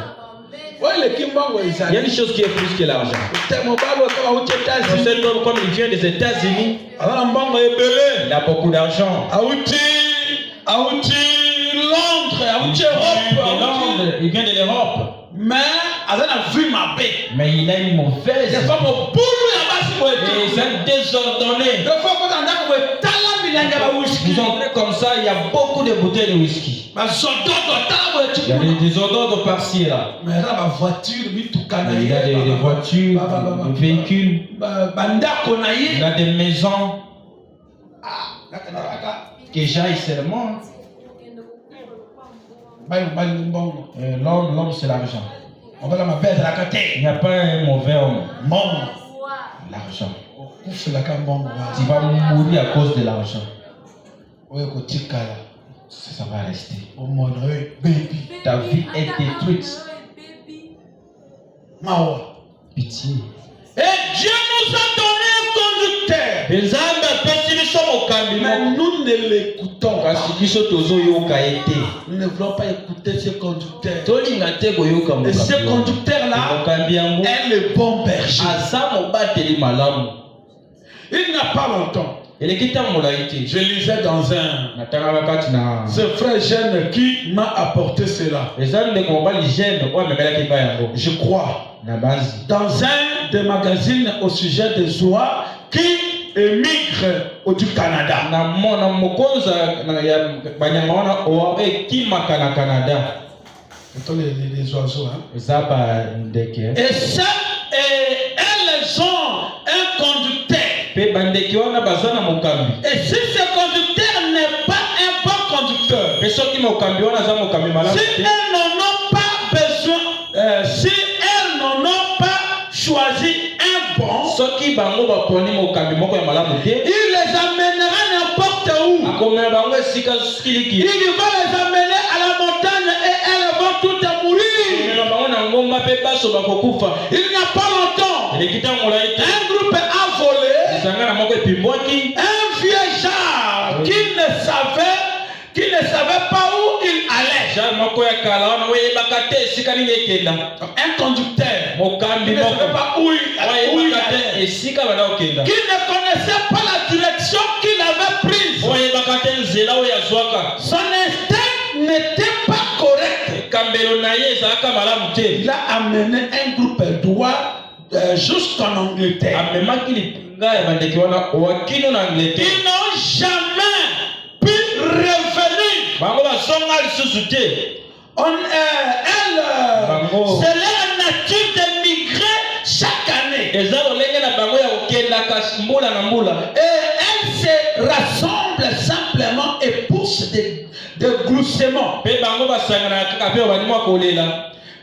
Il y a une chose qui est plus que l'argent. Comme il vient des États-Unis, il a beaucoup d'argent. Il vient de l'Europe. Mais il a une mauvaise. Il est désordonné. Vous entrez comme ça, il y a beaucoup de bouteilles de whisky. Il y a des désordres par-ci et là. Il y a des voitures, des véhicules. Il y a des maisons. Que j'aille seulement. L'homme c'est l'argent. Il n'y a pas un mauvais homme. L'argent. Tu vas mourir à cause de l'argent. Ça va rester. Ta vie est détruite. Pitié. Et Dieu nous a donné un conducteur. Mais nous ne l'écoutons pas. Nous ne voulons pas écouter ce conducteur. Et ce conducteur-là est le bon berger. Il n'y a pas longtemps, je lisais dans ce frère jeune qui m'a apporté cela. Je crois dans un des magazines au sujet des oies qui émigre du Canada. Na mokonza ya banyama wana o ekimaka na Canada. Les oiseaux, hein. Et ça, elles ont un conducteur. Et si ce conducteur n'est pas un bon conducteur, si elles n'en ont pas besoin, si elles n'en ont pas choisi un bon, il les amènera n'importe où. Il va les amener à la montagne et elles vont toutes mourir. Il n'y a pas longtemps, un groupe a volé un vieillard qui ne savait pas où il allait. Un conducteur qui ne savait pas où il allait, qui ne connaissait pas la direction qu'il avait prise. Son instinct n'était pas correct. Il a amené un groupe droit jusqu'en Angleterre. Ils n'ont jamais pu revenir. C'est leur nature de migrer chaque année. Et elles se rassemblent simplement et poussent des gloussements.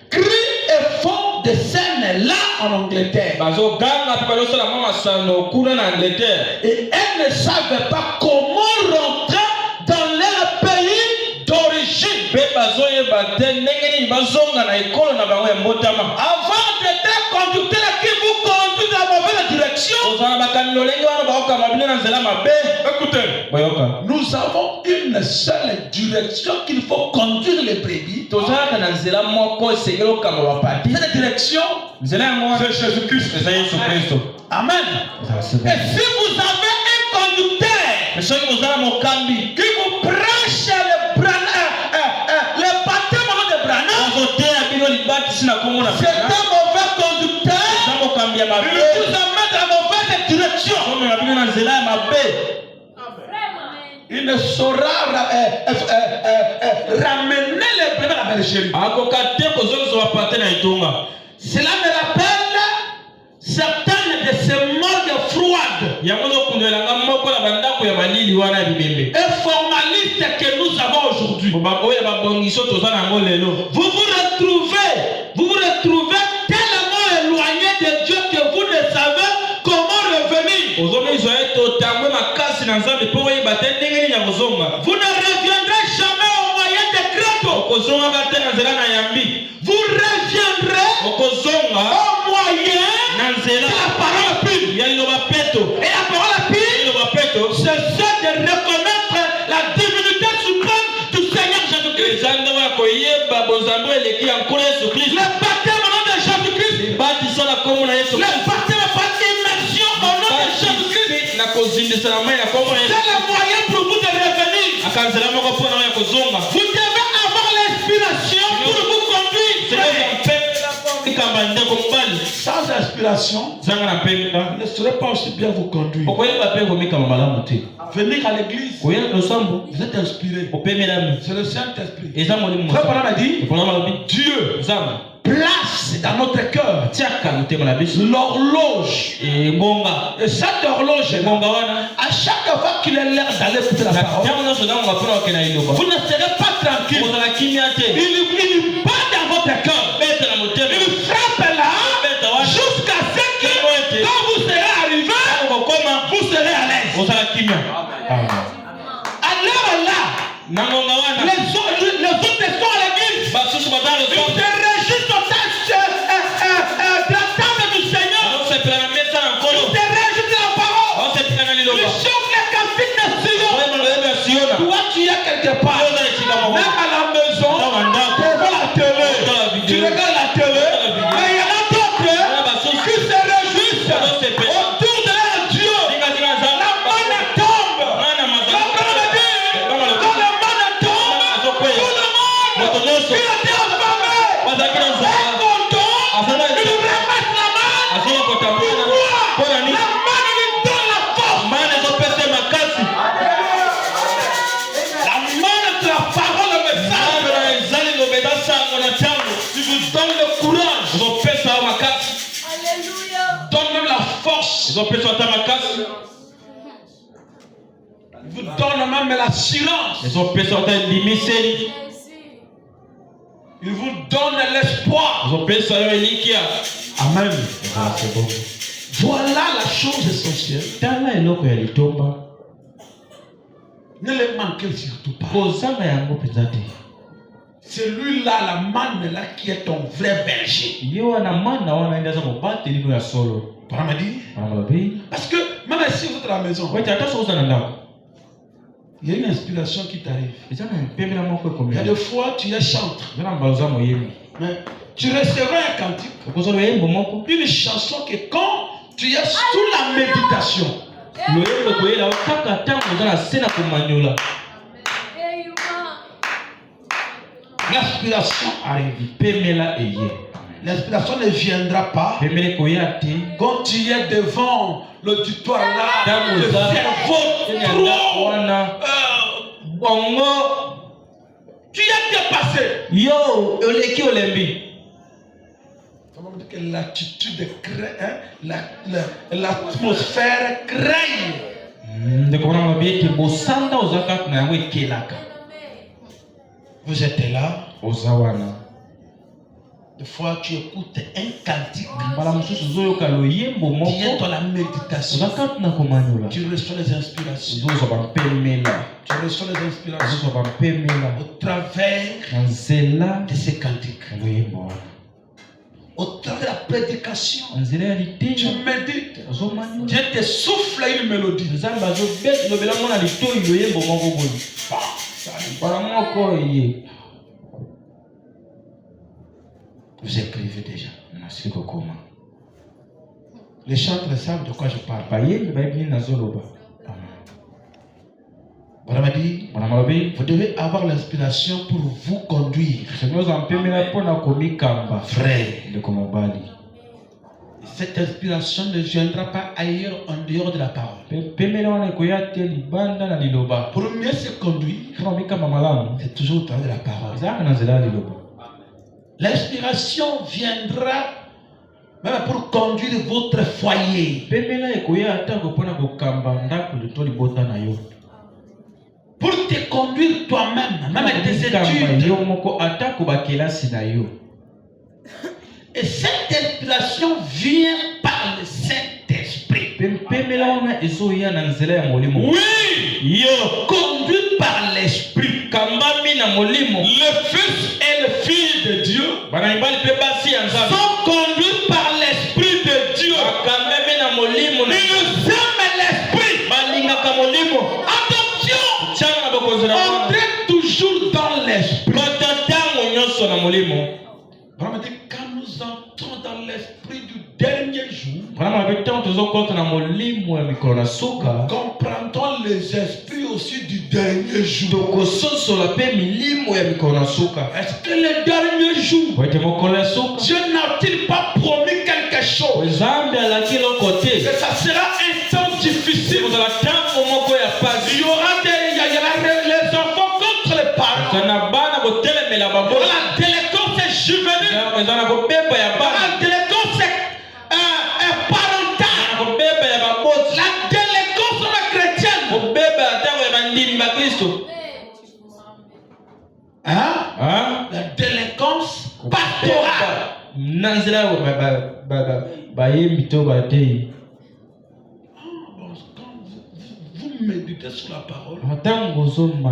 Crient et font des scènes là en Angleterre. Et elles ne savaient pas comment rentrer dans leur pays d'origine. Avant d'être conducteur qui vous conduit dans la mauvaise direction, écoutez, nous avons une seule direction qu'il faut conduire les brebis. Cette direction, c'est Jésus-Christ. Amen. Et si vous avez un conducteur qui vous prêche le baptême de Branham, c'est un mauvais conducteur. Il vous amène dans la mauvaise direction. Il ne saura ramener les brebis à la bergerie. Cela me rappelle certaines de ces morgues froides et formalistes que nous avons aujourd'hui. Vous vous retrouvez tellement éloigné de Dieu que vous ne savez comment revenir. Vous ne reviendrez jamais au moyen de Créto. Vous reviendrez au moyen de la parole pure. Et la parole pure, c'est ça de reconnaître la divinité suprême du Seigneur Jésus-Christ. Le baptême au nom de Jésus-Christ. Le baptême par immersion au nom de Jésus-Christ. C'est le moyen pour vous de revenir. Vous devez avoir l'inspiration pour vous conduire. Sans inspiration, vous ne saurez pas aussi bien vous conduire. Venir à l'église, vous êtes inspiré. C'est le Saint-Esprit. Frère Branham a dit, Dieu place dans notre cœur l'horloge. Et cette horloge, à chaque fois qu'il est l'heure d'aller écouter la parole, vous ne serez pas tranquille. Il bat dans votre cœur. Il frappe là jusqu'à ce que quand vous serez arrivé, vous serez à l'aise. Alors là, les autres sont à l'église. Ils se réjouissent au test de la table du Seigneur. Ils se réjouissent de la parole. Ils chantent les cantiques de Sion. Toi, tu es quelque part. Même à la maison, devant la télé. Tu regardes la télé. Mais il y en a d'autres qui se réjouissent autour de leur Dieu. La manne tombe. Quand la manne tombe, tout le monde qui était affamé est content. Ils remettent la manne. Pourquoi? La manne lui donne la force. Il vous donne même l'assurance. Il vous donne l'espoir. Amen. Voilà la chose essentielle. Ne le manquez surtout pas. Celui-là, la manne là, qui est ton vrai berger. Parce que même si vous êtes à la maison, il y a une inspiration qui t'arrive. Il y a des fois tu es chantre. Mais tu recevras un cantique, une chanson que quand tu es sous la méditation, l'inspiration arrive. L'inspiration ne viendra pas quand tu es devant l'auditoire là, le cerveau trop tu es dépassé. Que l'attitude crée, l'atmosphère crée. Vous êtes là. Des fois tu écoutes un cantique. Tu es dans la méditation. Tu reçois les inspirations. Tu reçois les inspirations au travers de ces cantiques. Au travers de la prédication, tu médites. Dieu te souffle une mélodie. Vous écrivez déjà. Les chantres savent de quoi je parle. Vous devez avoir l'inspiration pour vous conduire. Frère. Cette inspiration ne viendra pas ailleurs en dehors de la parole. Pour mieux se conduire, c'est toujours au travers de la parole. L'inspiration viendra même pour conduire votre foyer. Pour te conduire toi-même, même tes études. Et cette inspiration vient par le Saint-Esprit. Oui, conduit par l'Esprit. Le Fils et le Fils de Dieu sont conduits par l'Esprit de Dieu. Ils aiment l'Esprit. Attention, entrez toujours dans l'Esprit. Quand nous entrons dans l'Esprit du dernier jour, comprendrons les esprits aussi du dernier jour. Est-ce que le dernier jour, Dieu n'a-t-il pas promis quelque chose? Que ça sera un temps difficile. Il y aura les enfants contre les parents. La délinquance est juvénile. La délinquance est parentale. La délinquance chrétienne. La délinquance pastorale. Vous méditez sur la parole.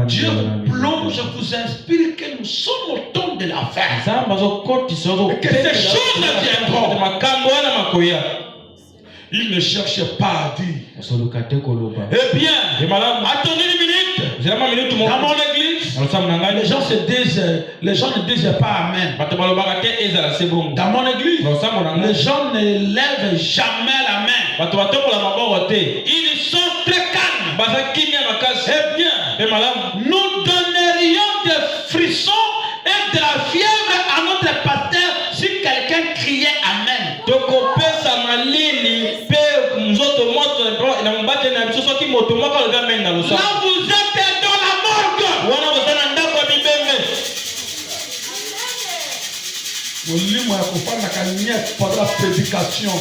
Dieu vous plonge, vous inspire que nous sommes au temps de la fin. Et que ces choses viendront. Il ne cherche pas à dire. Eh bien, attendez une minute. Dans mon église, les gens ne disent pas Amen. Dans mon église, les gens ne lèvent jamais la main. Ils sont très calmes. Eh bien, nous donnerions des frissons et de la fièvre à notre pasteur si quelqu'un criait Amen. Là, vous êtes dans la morgue.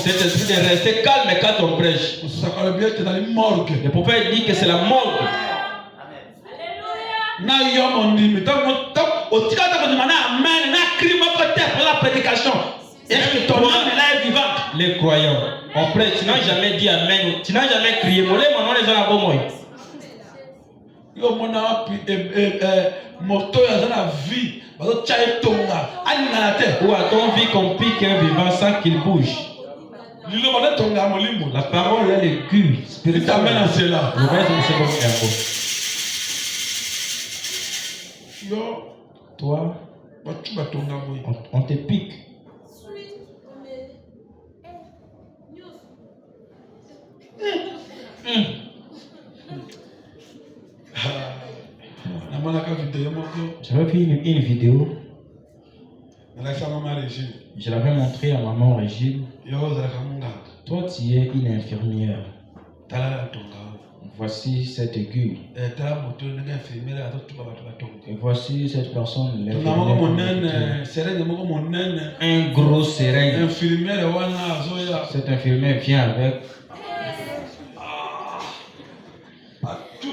Cet esprit de rester calme quand on prêche. Le prophète dit que c'est la morgue. Les croyants, on prêche, tu n'as jamais dit amen, tu n'as jamais crié. Ouais, ou a-t-on vu qu'on pique un vivant sans qu'il bouge? La parole est le cul spirituel. Le reste, c'est comme un mot. Toi, on te pique. J'avais fait une vidéo. Je l'avais montré à maman Régine. Toi, tu es une infirmière. Voici cette aiguille. Et voici cette personne. Un gros seringue. Cette infirmière vient avec.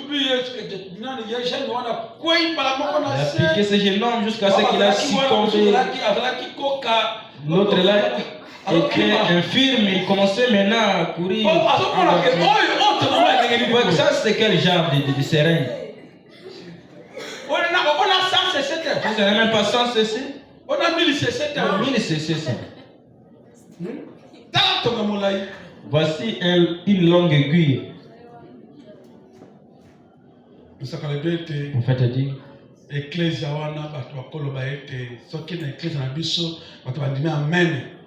Il a piqué ce jeune homme jusqu'à ce qu'il a succombé. L'autre là était infirme, il commençait maintenant à courir. Ça, c'est quel genre de seringue? Vous n'avez même pas 100 cc? On a 1000 cc. 1000 cc. Voici une longue aiguille. Le prophète dit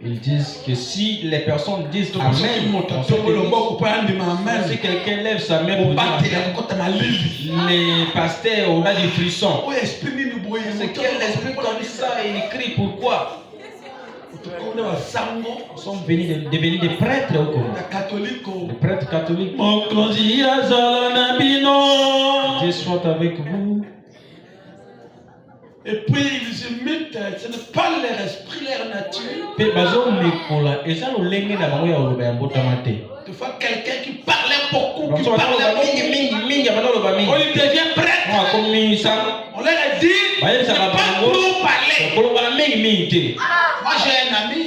ils disent que si les personnes disent amen, si quelqu'un lève sa main pour dire les pasteurs auront du frisson. C'est quel esprit comme ça? Il crie pourquoi? Ils sont devenus des prêtres au Congo. Des prêtres catholiques. Dieu soit avec vous. Et puis ils imitent, ce n'est pas leur esprit, leur nature. Tu vois quelqu'un qui parlait beaucoup, qui parlait beaucoup. On lui devient prêtre. On leur a dit, ne pas trop parler. Moi j'ai un ami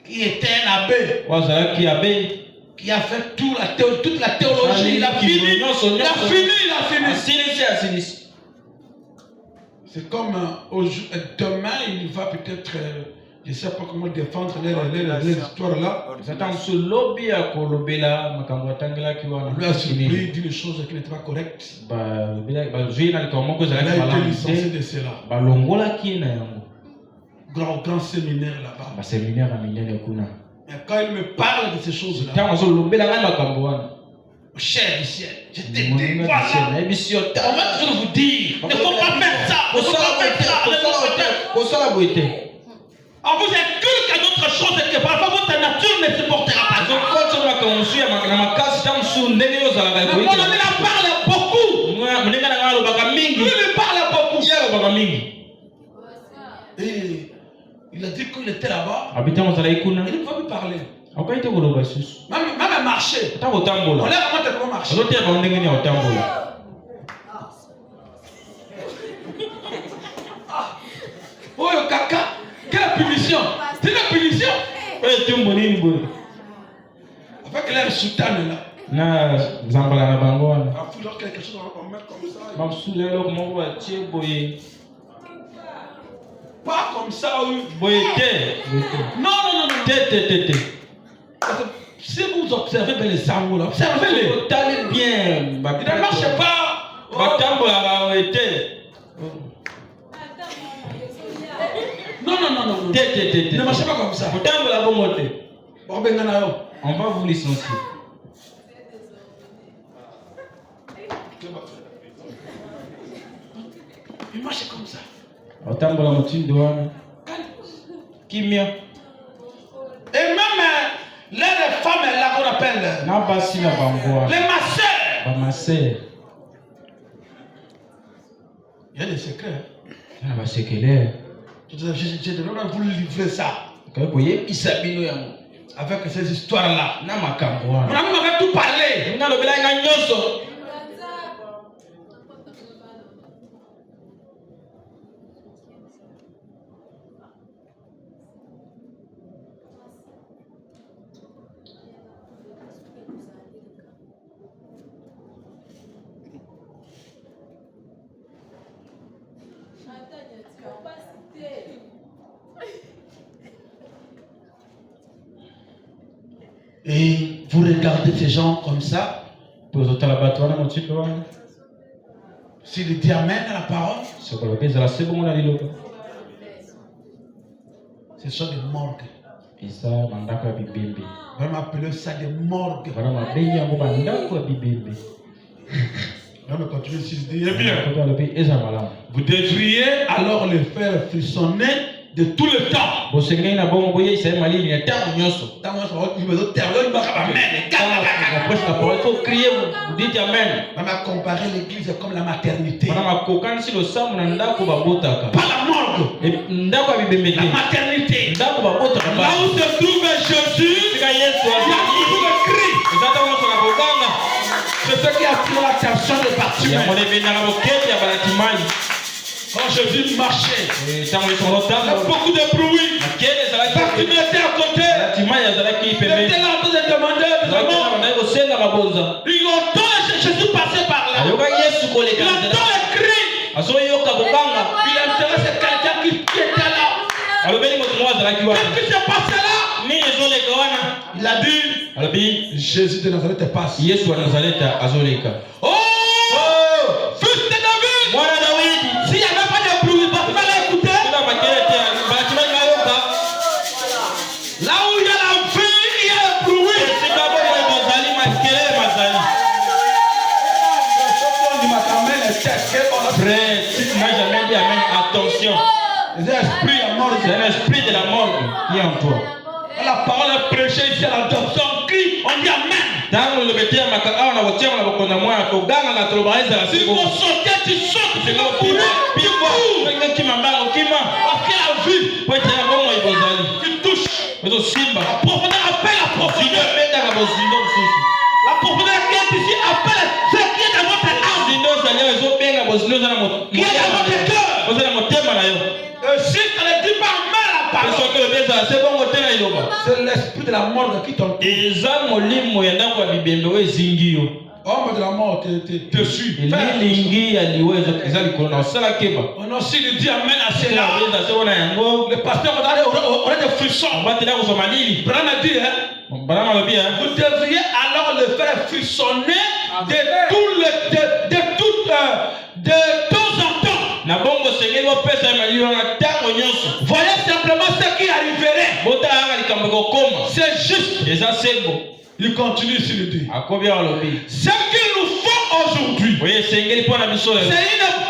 qui était un abbé. Qui a fait toute la théologie. Il a fini. C'est comme demain, il va peut-être, je ne sais pas comment défendre les histoires là. Lui a surpris, dit des choses qui n'étaient pas correctes. Il a été licencié de cela. Grand séminaire là-bas. Mais quand il me parle de ces choses-là, cher du ciel, je te dis, voilà, on va toujours vous dire, ne faut pas faire ça, ne faut pas faire ça. On vous inculque à d'autres choses et que parfois votre nature ne supportera pas. Mais mon ami la parle beaucoup. Lui parle beaucoup. Et il a dit qu'il était là-bas. Il ne pouvait plus parler. Même marcher. On l'a vraiment comment marcher. Oh caca, quelle punition. C'est une punition. Avec l'air soutane là. Quelque chose on met comme ça. Pas comme ça. Non. Si vous observez bien les sangs là, observez-les. Bien. Il ne marche pas. Non. Ne marchez pas comme ça. On va vous licencier. Il marche comme ça. Et même les femmes là qu'on appelle les masseurs. Il y a des secrets. Je devrais vous livrer ça. Avec ces histoires-là. Mon ami m'avait tout parlé. Et vous regardez ces gens comme ça. S'il dit amen à la parole, ce sont des morgues. On va m'appeler ça des morgues. On va continuer s'il dit bien. Vous devriez alors le faire frissonner de tout le temps. On va comparer l'église comme la maternité. Pas la morgue. La maternité. Là où se trouve Jésus, il y a beaucoup de cris. C'est ce qui attire l'attention de Bartimée. Quand Jésus marchait, il y a beaucoup de bruit. Bartimée était à côté. Il était là en train de demander. Il entend Jésus passer par là. Il entend les cris. Il intéresse quelqu'un qui était là. Qu'est-ce qui s'est passé là? Il a dit, Jésus de Nazareth passe. Oh, fils de David. S'il n'y avait pas de bruit, il fallait l'écouter. Là où il y a la vie, il y a le bruit. Frère, si tu n'as jamais dit amen, attention. C'est un esprit de la mort qui est en toi. La parole est prêchée ici à l'adoption. On crie, on dit amen. Si vous sautez, tu sautes. C'est le pouvoir. Parce que la vie, tu touches. La profondeur appelle la profondeur. La profondeur qui est ici appelle ce qui est dans votre âme. Qui est dans votre cœur. Et si tu ne dis pas amen à la parole, c'est l'esprit de la mort qui t'entoure. Homme de la mort te suit. On a aussi dit amen à cela. Le pasteur aurait des frissons. Bram a dit, vous devriez alors le faire frissonner de temps en temps. Voyez simplement ce qui arriverait. C'est juste. Il continue sur le dit. Ce qu'il nous faut aujourd'hui, c'est une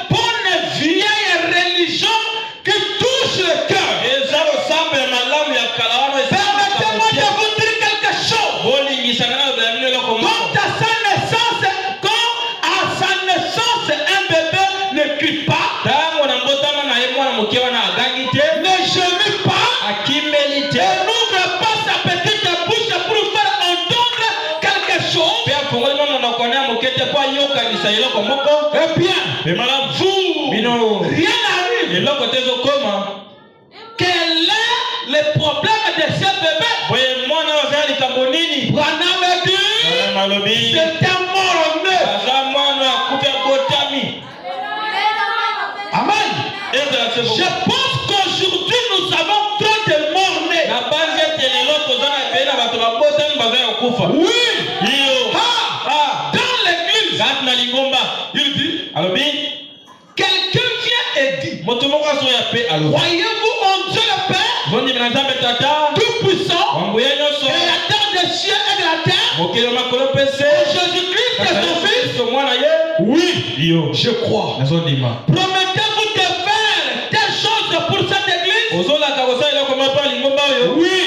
bonne vieille religion qui touche le cœur. Permettez-moi de vous dire quelque chose. Quand à sa naissance, un bébé ne crie pas, ne gémit pas, et n'ouvre pas sa petite bouche pour faire entendre quelque chose. Eh bien, vous, rien n'arrive. Quel est le problème de ce bébé? Branham dit, c'est un mort-né. Amen. Je pense qu'aujourd'hui nous avons trop de morts-nés. Oui. Dans l'église, il dit, quelqu'un vient et dit, croyez-vous en Dieu le Père, tout puissant, créateur des cieux et de la terre, Jésus-Christ est son fils? Oui, je crois. Promettez-vous de faire des choses pour cette église? Oui.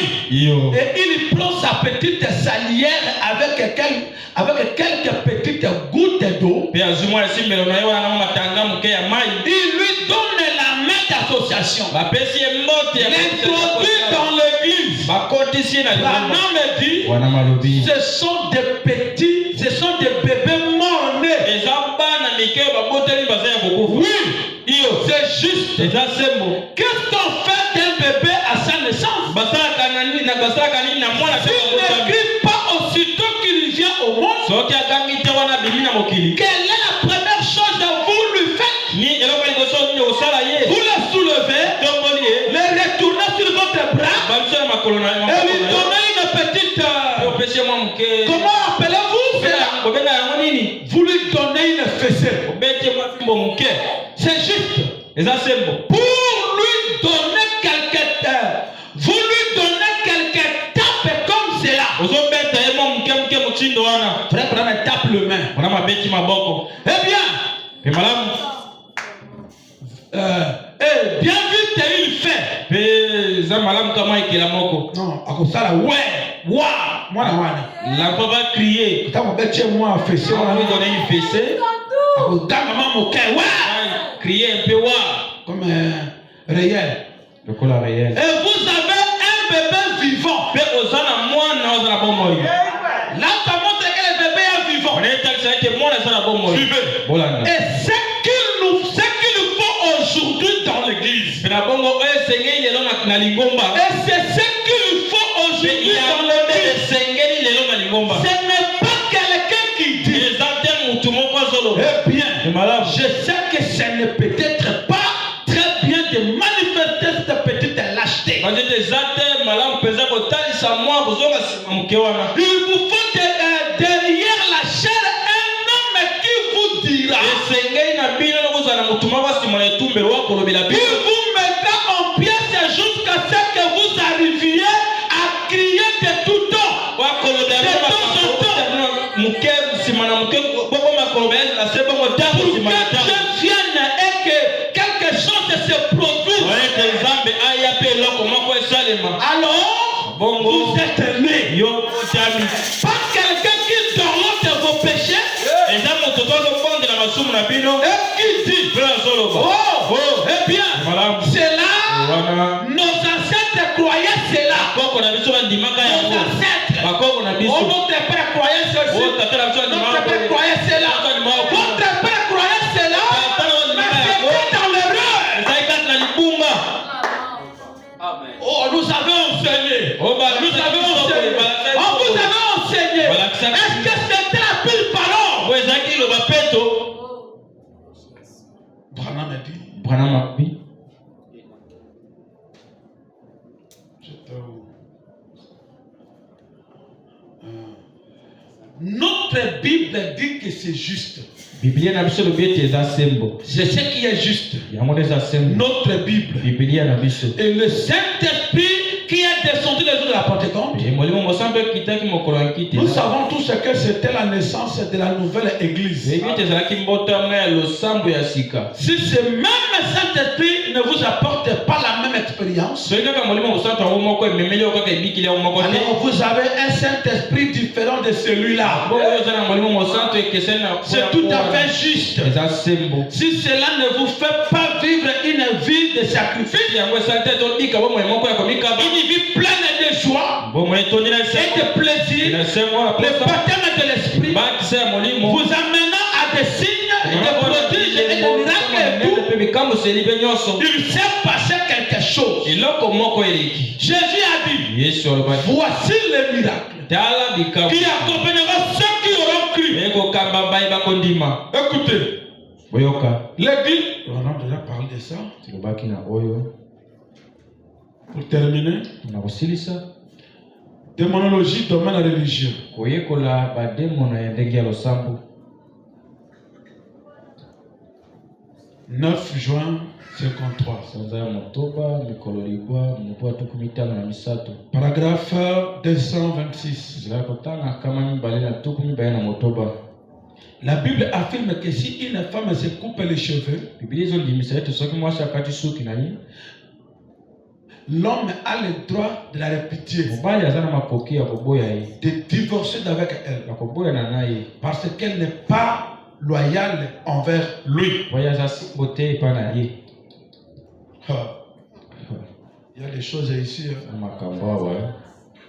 Et il prend sa petite salière avec quelques petites gouttes d'eau. Il lui donne la main d'association. d'association. L'introduit dans l'église. Branham me dit, ce sont des bébés morts-nés. Oui, c'est juste. Qu'est-ce qu'on fait d'un bébé à sa naissance? S'il ne crie pas aussitôt qu'il vient au monde, quelle est la première chose que vous lui faites? Vous le soulevez, le retournez sur votre bras et lui donnez une petite... comment appelez-vous cela? Vous lui donnez une fessée. C'est juste. Pour lui donner quelques vous lui donnez quelques tapes comme cela. Frère, prends tape le main. Eh bien, bien vite il fait. Non, à cause ça là, ouais, moi l'enfant va crier. moi fessé, on lui donner une fessée. Maman mon cœur, ouais. Crier un peu, comme réel. Le col réel. Et vous avez un bébé vivant. Là, ça montre que le bébé est vivant. Et ce qu'il faut aujourd'hui dans l'église. Et c'est ce qu'il faut aujourd'hui dans l'église. Ce n'est pas quelqu'un qui dit. Eh bien, je sais que ce n'est peut-être pas très bien de manifester cette petite lâcheté. Il vous faut derrière la chair un homme qui vous dira. Il vous mettra en pièce jusqu'à ce que vous arriviez à crier de tout temps. Et que quelque chose se produise. Alors, vous êtes aimé. Pas quelqu'un qui dort de vos péchés. Et qui dit, eh bien, c'est là, nos ancêtres croyaient cela. Nos ancêtres, notre père croyait ceci. Notre père croyait cela. Votre père croyait cela. Mais c'était dans l'erreur. Oh, nous avons enseigné. On vous avez enseigné. Est-ce que c'était la pure parole? Branham a dit. Notre Bible dit que c'est juste. C'est ce qui est juste. Notre Bible. Et le Saint-Esprit qui est descendu les jours de la Pentecôte. Nous savons tous ce que c'était la naissance de la nouvelle église. Si ce même Saint-Esprit ne vous apporte pas la même expérience, alors vous avez un Saint-Esprit différent de celui-là. C'est tout à fait juste. Si cela ne vous fait pas vivre une vie de sacrifice, une vie pleine de joie et de plaisir, le baptême de l'esprit vous amenant à des signes, des prodiges et des miracles et tout, il s'est passé quelque chose. Jésus a dit, voici le miracle qui accompagnera ceux qui auront cru. Écoutez, l'église, on a déjà parlé de ça. Pour terminer, démonologie domaine religieux. 9 juin 53. Paragraphe 226. La Bible affirme que si une femme se coupe les cheveux, l'homme a le droit de la répudier, de divorcer d'avec elle, parce qu'elle n'est pas loyale envers lui. Il y a des choses ici.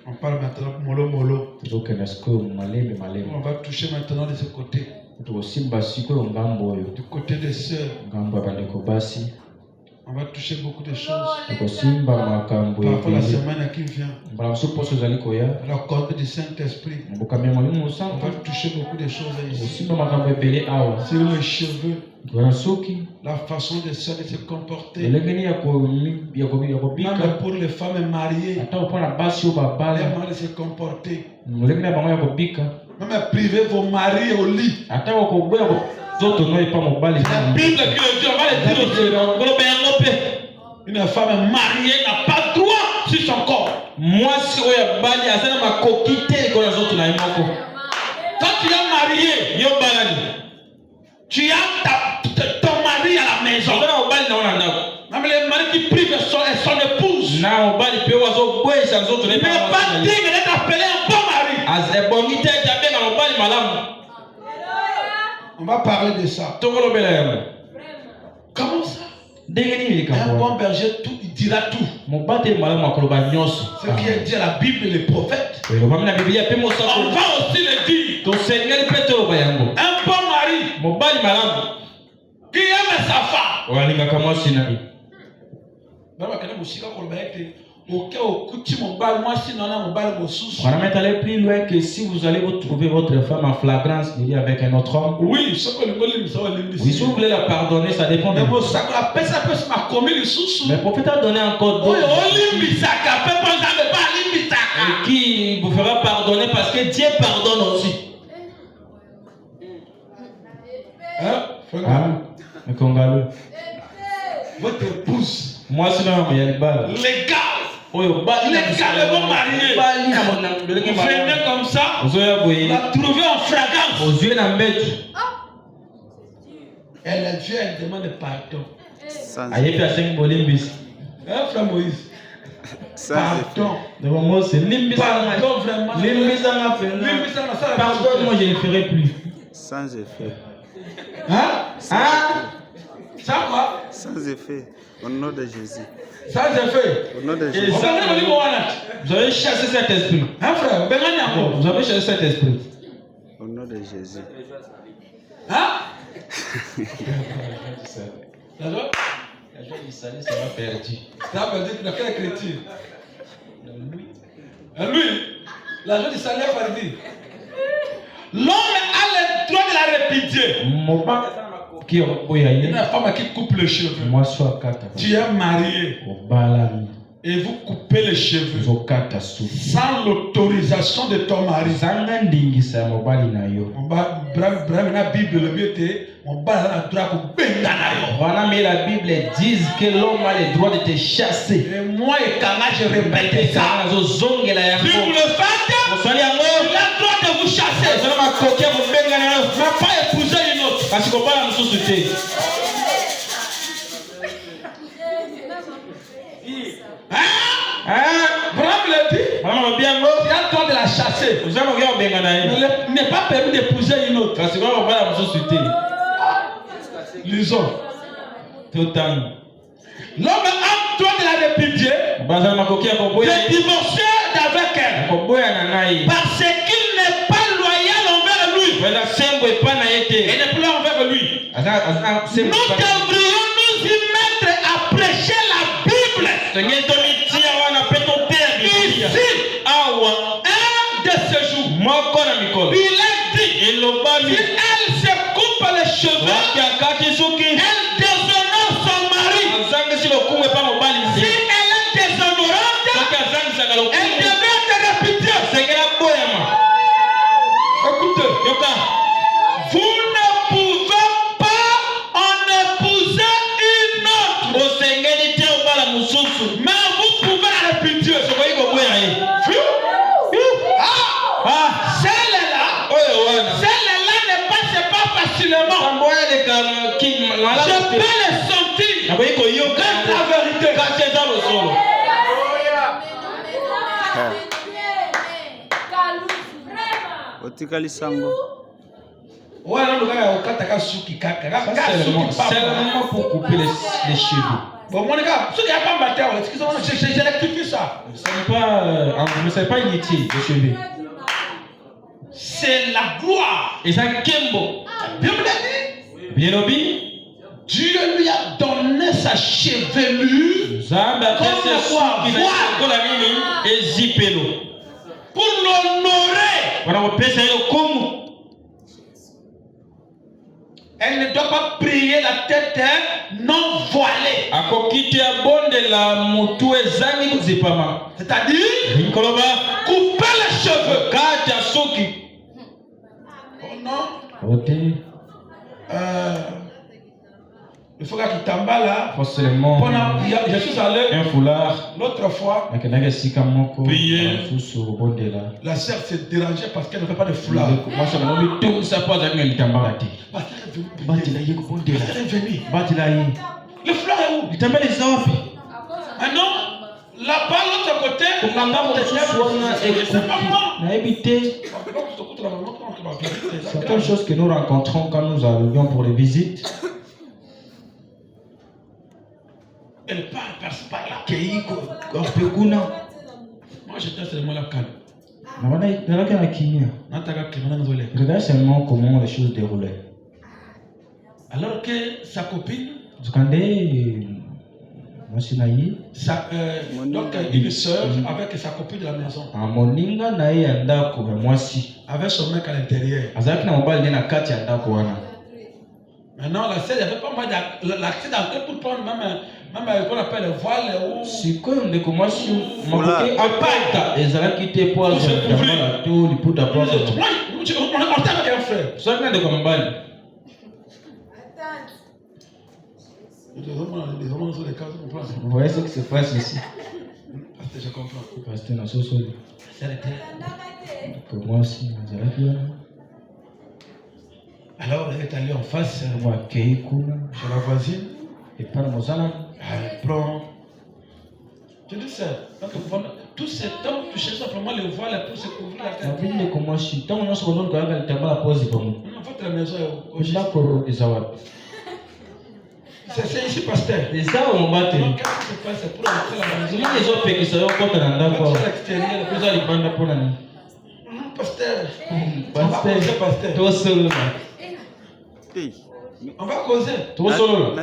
On parle maintenant molo molo. On va toucher maintenant de ce côté. Du côté des sœurs. On va toucher beaucoup de choses. Parfois la semaine qui vient. La corde du Saint-Esprit. On va toucher beaucoup de choses ici. Sur les cheveux. La façon de se comporter. Même pour les femmes mariées. Les manières de se comporter. Même priver vos maris au lit. La Bible qui le dit, on va le dire. Une femme mariée n'a pas droit sur son corps. Moi, si on est bali, quand tu es marié, tu as ton mari à la maison. Même les maris qui privent son épouse. Ne pas dire d'être appelé un bon mari. On va parler de ça. Comment ça? Un bon berger, il dira tout. Ce qui est dit à la Bible et les prophètes. On va aussi le dire. Un bon mari qui aime sa femme. On va mettre aller plus loin que si vous allez retrouver votre femme en flagrance avec un autre homme. Oui, si vous voulez la pardonner, ça dépend de vous. Mais le prophète a donné encore d'autres qui vous fera pardonner parce que Dieu pardonne aussi. Mais Congolais. Votre épouse. Moi, c'est là, il y a les balles. Légalement marié. Vous venez comme ça. Vous la trouvez en fragrance. Elle vient, elle demande pardon. Frère Moïse. Pardon. Pardon vraiment. Pardon, moi je ne ferai plus. Sans effet. Sans quoi? Sans effet. Au nom de Jésus. Sans effet. Au nom de Jésus. Vous avez chassé cet esprit. Vous avez chassé cet esprit. Au nom de Jésus. La joie du salut sera perdue. Ça veut dire que quel chrétien? Lui, la joie du salut est perdue. L'homme a le droit de la répudier. Une femme qui coupe les cheveux. Tu es marié. Et vous coupez les cheveux sans l'autorisation de ton mari. La Bible le mieux est mais la Bible dit que l'homme a le droit de te chasser. Et moi et Kana, je répète ça. Si vous le faites, il a le droit de vous chasser. Ne pas épouser une autre. Parce qu'on parle de société. Bravo le dit. Il a le droit de la chasser. Il n'est pas permis d'épouser une autre. Parce qu'on parle de société. Lisons. Totalement. L'homme a le droit de la répudier, de divorcer avec elle. Parce qu'il n'est pas loyal envers lui. Et n'est plus envers lui. Nous devrions nous y mettre à prêcher la Bible. Ici, un de ces jours, il a dit, si elle se coupe les cheveux, elle déshonore son mari. Si elle est déshonorante, elle devrait être réputée. Écoutez, vous ne pouvez pas en épouser une autre. Mais vous pouvez la réputer. Celle-là ne passe pas facilement. Je peux le sentir. Quand la vérité. Otikali sango. Seulement pour couper les cheveux. Bon, mon gars, ceux qui n'ont pas battu, excusez-moi, j'ai rectifié ça. Ce n'est pas inutile, les cheveux. C'est la gloire. Et ça, Kembo. La Bible dit, Bien obéi. Dieu lui a donné sa chevelure pour l'honorer. Elle ne doit pas prier la tête non voilée. C'est-à-dire couper les cheveux. Oh non. Il faut qu'il t'emballe là. Je suis allé un foulard. L'autre fois. Prier. La sœur s'est dérangée parce qu'elle ne fait pas de foulard. Parce qu'elle est venue. Le foulard est où? Maintenant, là-bas, l'autre côté. C'est pas moi. Certaines choses que nous rencontrons quand nous arrivions pour les visites. Elle parle par là. Moi j'étais seulement la calme. Regarde seulement comment les choses déroulaient. Alors que sa copine, donc une soeur avec sa copine de la maison, avec son mec à l'intérieur. Maintenant, la sœur n'avait pas mal l'accès dans pour prendre même qu'on appelle le voile ou. Si quoi on est comment si on apporte et ça va quitter pour le tout le pour d'abord. On t'a avec un frère. Ça vient de combat. Vous voyez ce qui se passe ici. Je comprends. Parce que dans ce sol. Pour moi aussi, vous allez bien. Alors elle est allée en face. Chez la voisine. Et par mon salon. Elle prend. Je dis ça. Donc tout ce temps, tu cherches simplement le voile pour se couvrir la tête. La ville est comment je suis. Tant on se rend compte qu'elle t'a pas posé comme nous. En fait, la maison est au D'accord, Isawat. C'est ici, pasteur. C'est ça on va te dire. Qu'est-ce qui se passe pour entrer dans la maison? Les autres pays qui sont contre l'endroit. L'extérieur. Plus à l'ibanda pour la nuit. Pasteur. Pasteur. Toi seul. On va causer. Toi seul.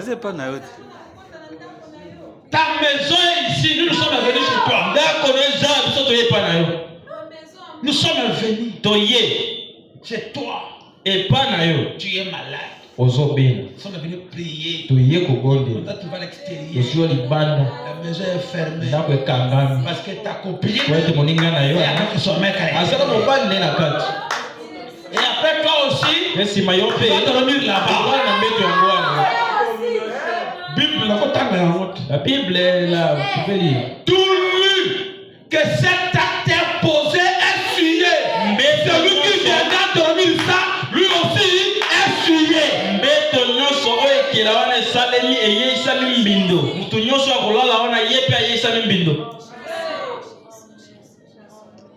Ta maison est ici. Nous sommes venus chez toi. Nous sommes venus chez toi. Et pas tu es malade. Nous sommes venus prier. Tu vas à l'extérieur. La maison est fermée. Parce que ta copine avec son mec à l'extérieur. Et après toi aussi, tu vas dormir là-bas. La Bible est là, tu peux lire. Tout lui que cet acte est posé est suyé. Mais celui qui viendra dormir ça, lui aussi est suyé.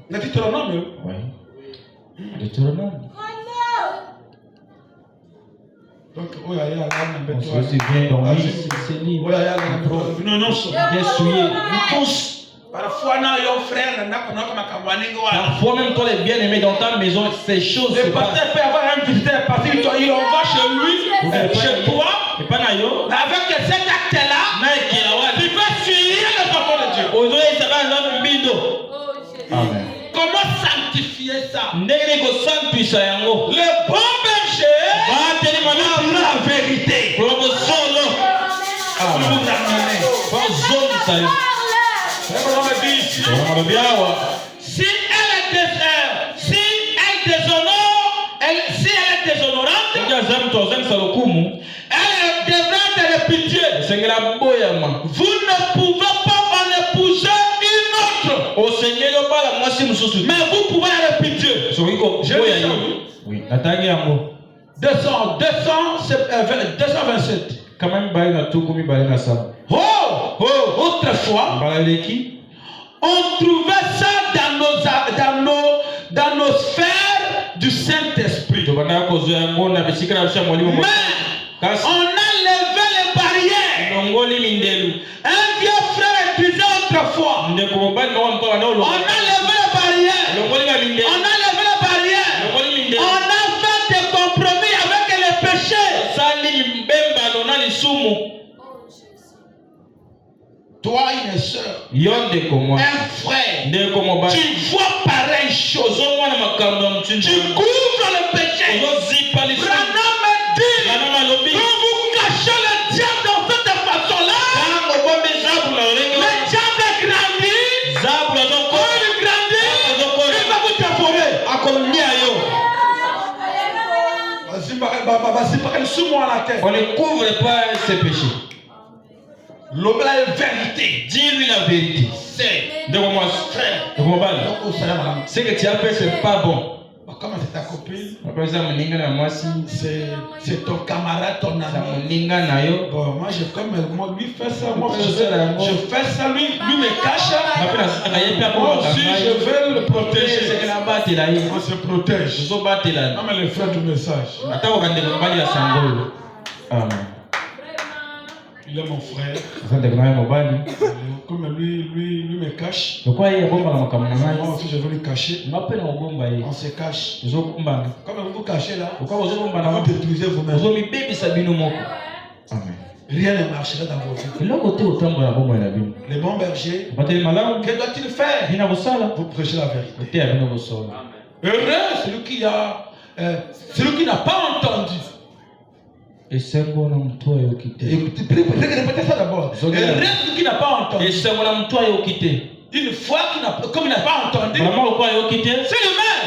Le Deutéronome. Oui. Deutéronome. Donc, oh là là, on se souvient dormir, c'est libre. Bien souillé. Nous tous. Parfois, parfois même toi les bien-aimés dans ta maison, ces choses se passent. Le pasteur peut avoir un visiteur parce qu'il envoie chez lui, chez toi, avec cet acte-là, il va suivre les enfants de Dieu. Amen. Comment sanctifier ça? Le bon berger va la vérité. Si elle est déshonorante, elle devra être pitié. Vous ne pouvez pas en épouser une autre. Mais vous pouvez la pitié. Oui. 227. Quand même, autrefois, on trouvait ça dans nos sphères du Saint-Esprit. Mais on a levé les barrières. Un vieux frère disait autrefois, on a levé les barrières. On a levé les barrières. On a fait des compromis avec les péchés. Toi, une soeur, un frère, tu vois pareille chose. Tu couvres le péché. Branham me dit, quand vous cachez le diable dans cette façon-là, le diable grandit. Quand il grandit, il va vous dévorer. On ne couvre pas ses péchés. L'homme la vérité. Dis-lui la vérité. C'est de mon frère, de mon bal. Ce que tu as fait, c'est pas bon. Comment c'est ta copine? C'est ton camarade, ton ami. Bon, moi, moi, lui fait ça. Moi, je fais ça, lui me cache. Moi aussi, je veux le protéger. On se protège. Non, mais le frère du message. Amen. Il est mon frère. Comme lui me cache. Moi aussi je veux lui cacher. On se cache. Comme vous vous cachez là, vous détruisez vous-même. Amen. Rien ne marchera dans vos vies. Les bons bergers, que doit-il faire? Vous prêchez la vérité. Heureux celui qui n'a pas entendu. Répétez ça d'abord. Heureux celui qui n'a pas entendu. Une fois comme il n'a pas entendu, c'est le maire.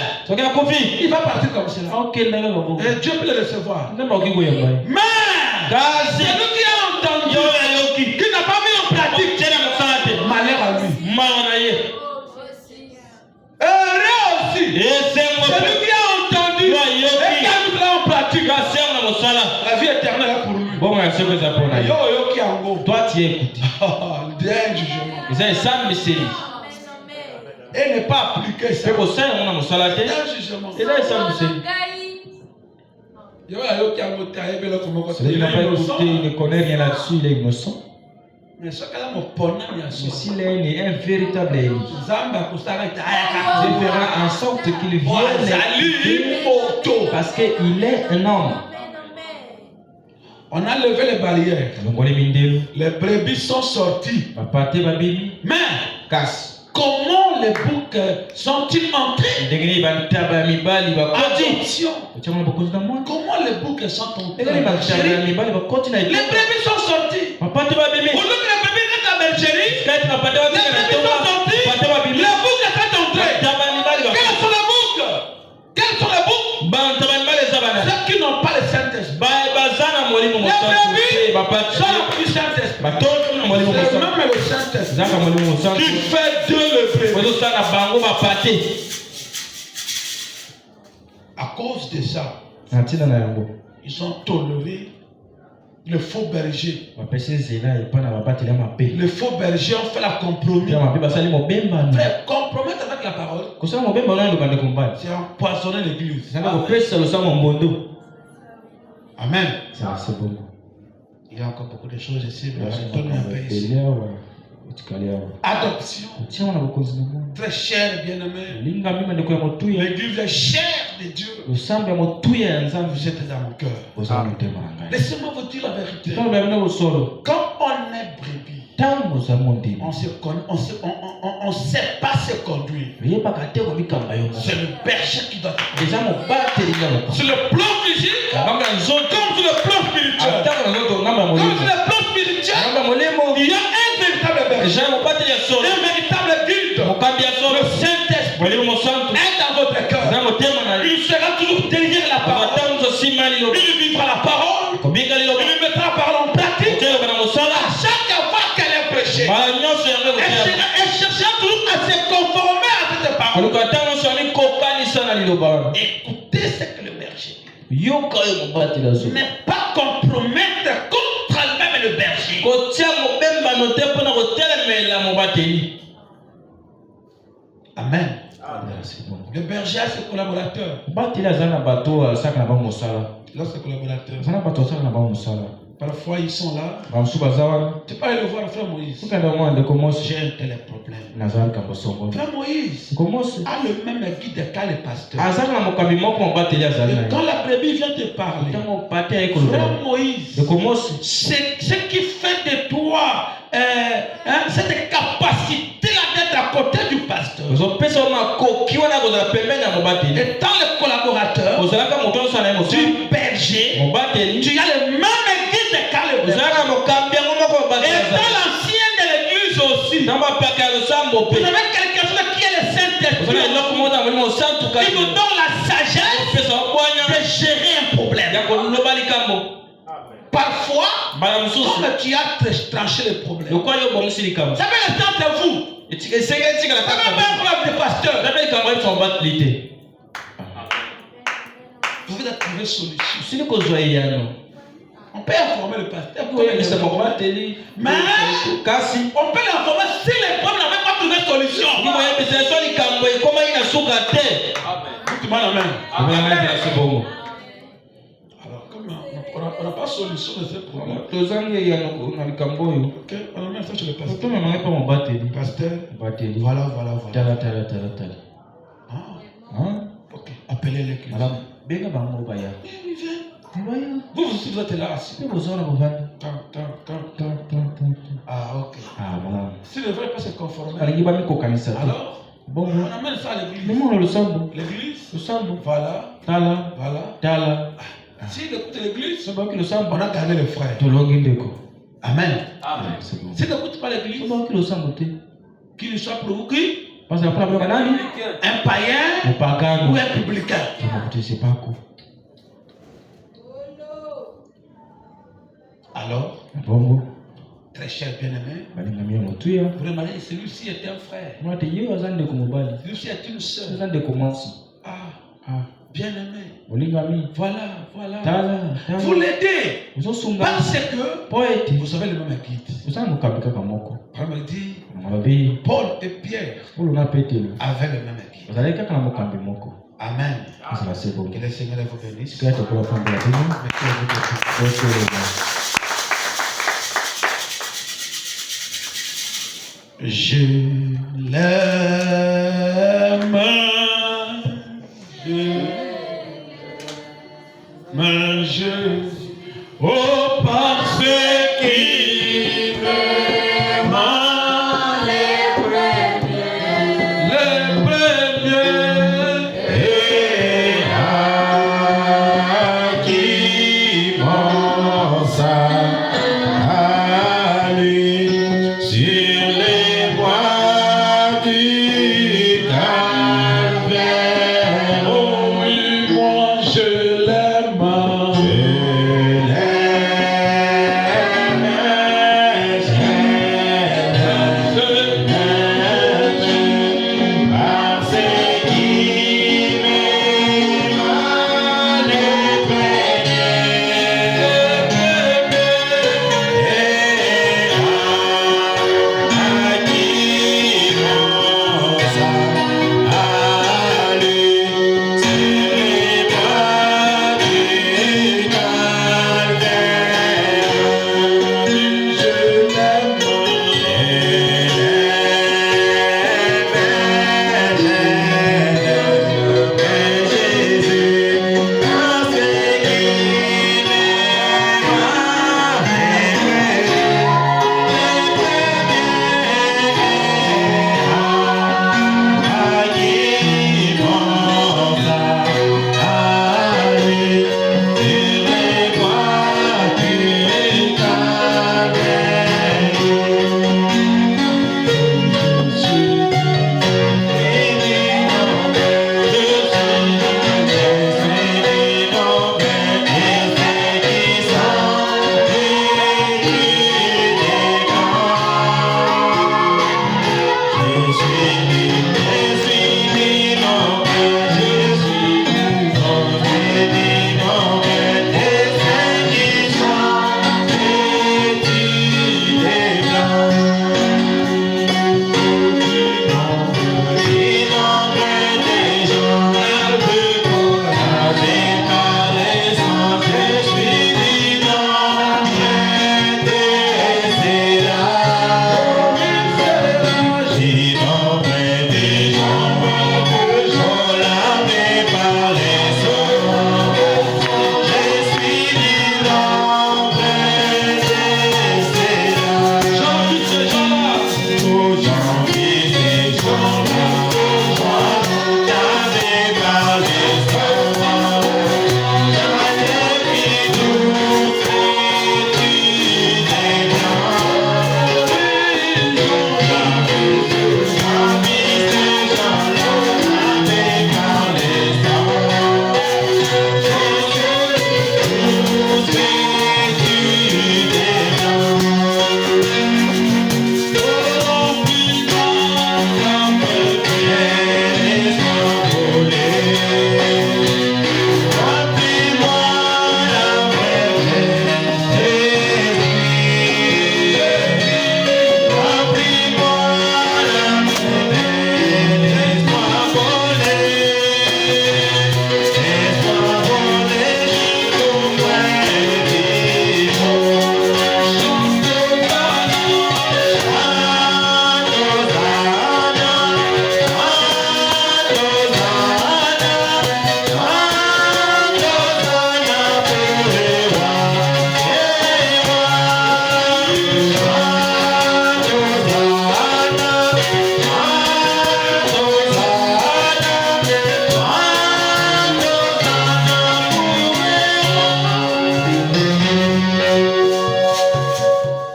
Il va partir comme cela. Et Dieu peut le recevoir. Mais celui qui a entendu, qui n'a pas mis en pratique, malheur à lui. Heureux aussi celui qui a entendu et qui a mis en pratique. La vie éternelle est pour lui. Toi, tu écoutes. Il y a un jugement. Et ne pas appliquer ça. Il y a un jugement. Il n'a pas écouté, il ne connaît rien là-dessus, il est innocent. Mais s'il est un véritable Élie, Dieu fera en sorte qu'il vienne parce qu'il est un homme. On a levé les barrières. Les brebis sont sorties. Mais comment les boucs sont-ils entrés? Attention. Comment les boucs sont entrés? Les brebis sont sorties. Au lieu que les brebis restent à la bergerie, les brebis sont sortis. Les boucs sont entrés. Quels sont les boucs? Quels sont les boucs? Ceux qui n'ont pas le Saint-Esprit. Les brebis sont du Saint-Esprit. C'est même le Saint-Esprit qui fait de le brebis. À cause de ça, ils ont toléré le faux berger. Les faux bergers ont fait la compromis. Frère, compromettre avec la parole, c'est empoisonner l'église. Amen. Il y a encore beaucoup de choses ici, mais je donne un peu ici. Adoption. Très cher, bien-aimé. L'église est chère de Dieu. Vous êtes dans mon cœur. Laissez-moi vous dire la vérité. Quand on est brebis, on sait pas se conduire. C'est le berger qui doit. C'est le plan physique comme sur le plan spirituel. Comme sur le plan spirituel, il y a un véritable berger, un véritable guide. Le Saint-Esprit est dans votre cœur. Il sera toujours derrière la parole. Il vivra la parole. Il mettra la parole en pratique. À chaque fois qu'elle est prêchée, elle cherchera toujours à se conformer à cette parole. Écoutez ce que le berger dit. Ne pas compromettre contre elle-même le berger. Amen. Le berger a ses collaborateurs. Là, ses collaborateurs. Parfois, ils sont là. Tu peux aller le voir, frère Moïse. J'ai un tel problème. Frère Moïse a le même guide qu'à le pasteur. Et quand la brebis vient te parler, frère Moïse, ce qui fait de toi cette capacité-là d'être à côté du pasteur. Étant le collaborateur du berger, tu as le même guide qu'à le berger. Et dans l'ancien de l'église aussi, vous avez quelque chose qui est le Saint-Esprit. Il nous donne la sagesse de gérer un problème. Parfois, comme tu as tranché le problème, ça peut rester entre vous. Ça peut même problème de pasteur. Vous devez trouver une solution. On peut informer le pasteur. Mais on peut l'informer si les problèmes n'avaient pas trouvé solution. Alors, comme on n'a pas solution de ce problème, ok, on amène ça chez le pasteur. Pasteur, voilà. Ok, appelez l'église. Vous aussi, vous êtes là assis. Ah, ok. Si le vrai pas se conformer, alors, on amène ça à l'église. L'église, voilà. S'il écoute l'église, on a gagné le frère. Amen. S'il n'écoute pas l'église, qu'il ne soit pour vous qui? Un païen ou un publicain. Alors, très cher bien-aimé, vous remarquez, celui-ci est un frère. Celui-ci est une sœur. Bien-aimé. Voilà. Vous l'aidez. Parce que vous avez le même guide. dit, Paul et Pierre avaient le même guide. Amen. Que le Seigneur vous bénisse. Je l'aime, oh parce qu'il m'aime, les premiers, et à qui pense à lui sur les voies du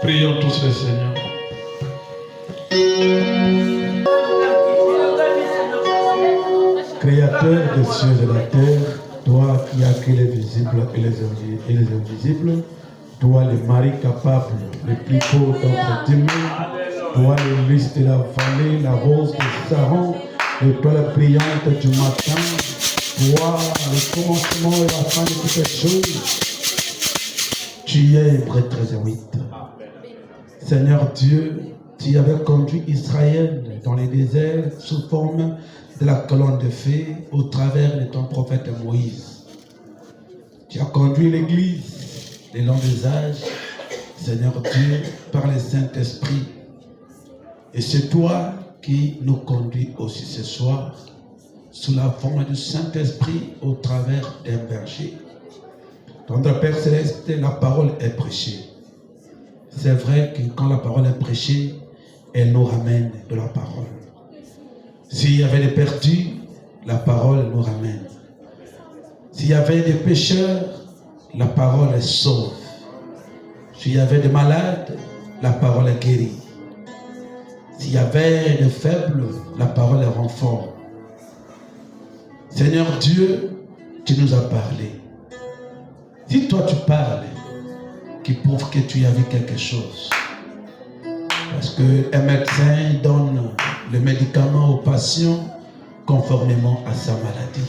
Prions tous le Seigneur. Créateur des cieux et de la terre, toi qui as créé les visibles et les invisibles, toi le mari capable, le plus beau d'entre tes mains, toi le lys de la vallée, la rose de Saron, l'étoile brillante du matin, toi le commencement et la fin de toutes les choses. Tu es Hébreux 13:8. Seigneur Dieu, tu avais conduit Israël dans les déserts sous forme de la colonne de feu au travers de ton prophète Moïse. Tu as conduit l'Église le long des âges, Seigneur Dieu, par le Saint-Esprit. Et c'est toi qui nous conduis aussi ce soir, sous la forme du Saint-Esprit au travers d'un berger. Notre Père Céleste, la parole est prêchée. C'est vrai que quand la parole est prêchée, elle nous ramène de la parole. S'il y avait des perdus, la parole nous ramène. S'il y avait des pécheurs, la parole est sauve. S'il y avait des malades, la parole est guérie. S'il y avait des faibles, la parole est renfort. Seigneur Dieu, tu nous as parlé. Si toi tu parles, qui prouve que tu as vu quelque chose. Parce qu'un médecin donne le médicament au patient conformément à sa maladie.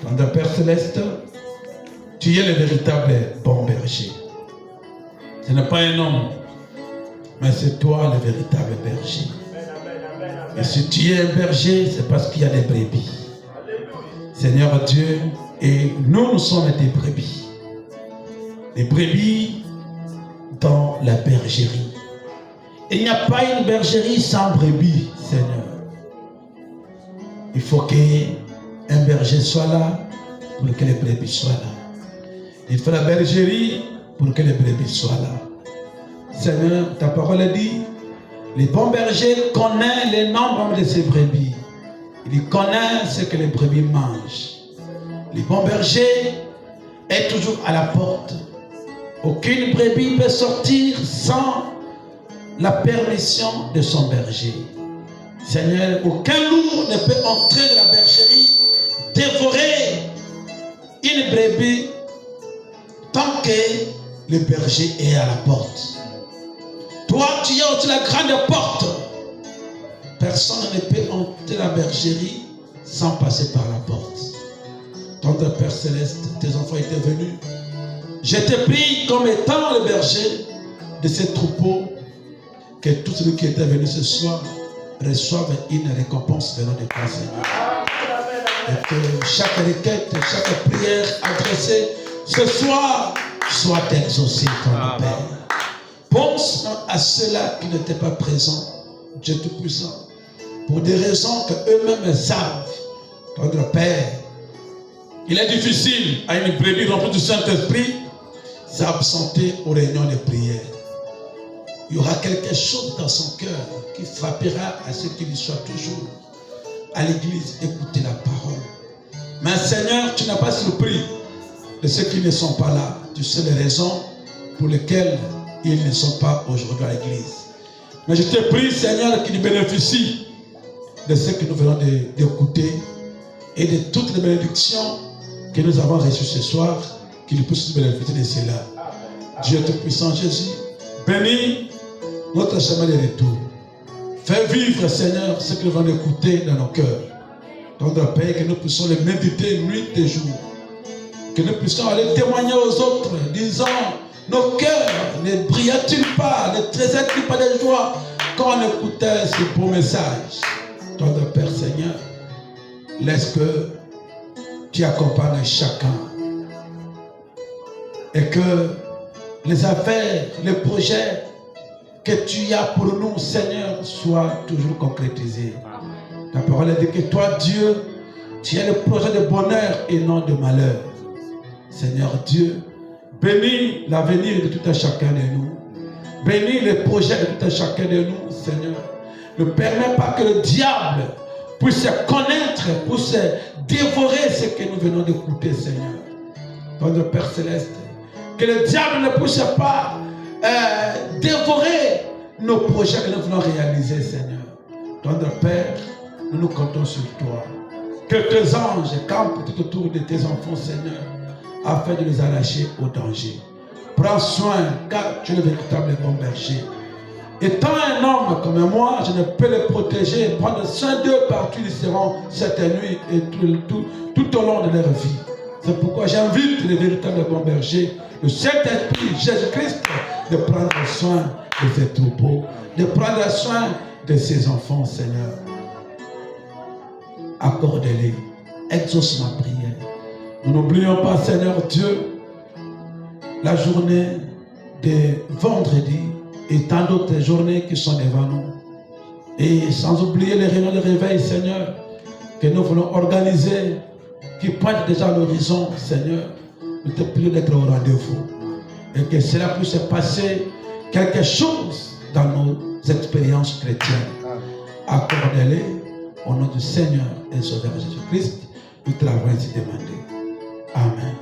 Notre Père Céleste, tu es le véritable bon berger. Ce n'est pas un homme, mais c'est toi le véritable berger. Et si tu es un berger, c'est parce qu'il y a des brebis. Seigneur Dieu, et nous sommes des brebis. Les brebis dans la bergerie. Il n'y a pas une bergerie sans brebis, Seigneur. Il faut qu'un berger soit là pour que les brebis soient là. Il faut la bergerie pour que les brebis soient là. Seigneur, ta parole dit, le bon berger connaît le nombre de ses brebis. Il connaît ce que les brebis mangent. Le bon berger est toujours à la porte. Aucune brebis peut sortir sans la permission de son berger. Seigneur, aucun loup ne peut entrer dans la bergerie, dévorer une brebis tant que le berger est à la porte. Toi, tu es aussi la grande porte. Personne ne peut entrer dans la bergerie sans passer par la porte. Tendre Père Céleste, tes enfants étaient venus. Je te prie comme étant le berger de ces troupeaux, que tous ceux qui étaient venus ce soir reçoivent une récompense venant de toi, Seigneur. Et que chaque requête, chaque prière adressée ce soir soit exaucée, ton Père. Pense à ceux-là qui n'étaient pas présents, Dieu Tout-Puissant, pour des raisons que eux-mêmes savent. Notre Père, il est difficile à une brebis remplie du Saint-Esprit s'absenter aux réunions de prière. Il y aura quelque chose dans son cœur qui frappera à ce qu'il soit toujours à l'église, écouter la parole. Mais Seigneur, tu n'as pas surpris de ceux qui ne sont pas là. Tu sais les raisons pour lesquelles ils ne sont pas aujourd'hui à l'église. Mais je te prie, Seigneur, qu'ils bénéficient de ce que nous venons d'écouter et de toutes les bénédictions que nous avons reçues ce soir, qu'ils puissent bénéficier de cela. Dieu Tout-Puissant, Jésus, bénis notre chemin de retour. Fais vivre, Seigneur, ce que nous venons d'écouter dans nos cœurs. Dans notre Père, que nous puissions les méditer nuit et jour. Que nous puissions aller témoigner aux autres, disant, nos cœurs ne brillaient-ils pas, ne tressaient-ils pas de joie quand on écoutait ce beau message. Dans notre Père, Seigneur, laisse que tu accompagnes chacun. Et que les affaires, les projets que tu as pour nous, Seigneur, soient toujours concrétisés. Ta parole dit que toi, Dieu, tu as le projet de bonheur et non de malheur. Seigneur Dieu, bénis l'avenir de tout un chacun de nous. Bénis les projets de tout un chacun de nous, Seigneur. Ne permets pas que le diable puisse connaître, puisse dévorer ce que nous venons d'écouter, Seigneur. Notre Père Céleste, que le diable ne puisse pas dévorer nos projets que nous voulons réaliser, Seigneur. Notre Père, nous comptons sur toi. Que tes anges campent tout autour de tes enfants, Seigneur, afin de les arracher au danger. Prends soin, car tu es le véritable bon berger. Étant un homme comme moi, je ne peux les protéger, prendre soin d'eux partout ils seront cette nuit et tout au long de leur vie. C'est pourquoi j'invite les véritables bons bergers, le Saint-Esprit, Jésus-Christ, de prendre soin de ces troupeaux, de prendre soin de ces enfants, Seigneur. Accorde-les, exauce ma prière. Nous n'oublions pas, Seigneur Dieu, la journée de vendredi et tant d'autres journées qui sont devant nous. Et sans oublier les réunions de réveil, Seigneur, que nous voulons organiser, qui pointent déjà à l'horizon, Seigneur. Nous te prions d'être au rendez-vous. Et que cela puisse se passer quelque chose dans nos expériences chrétiennes. Accorde-les au nom du Seigneur et Sauveur Jésus-Christ. Nous te l'avons ainsi demandé. Amen.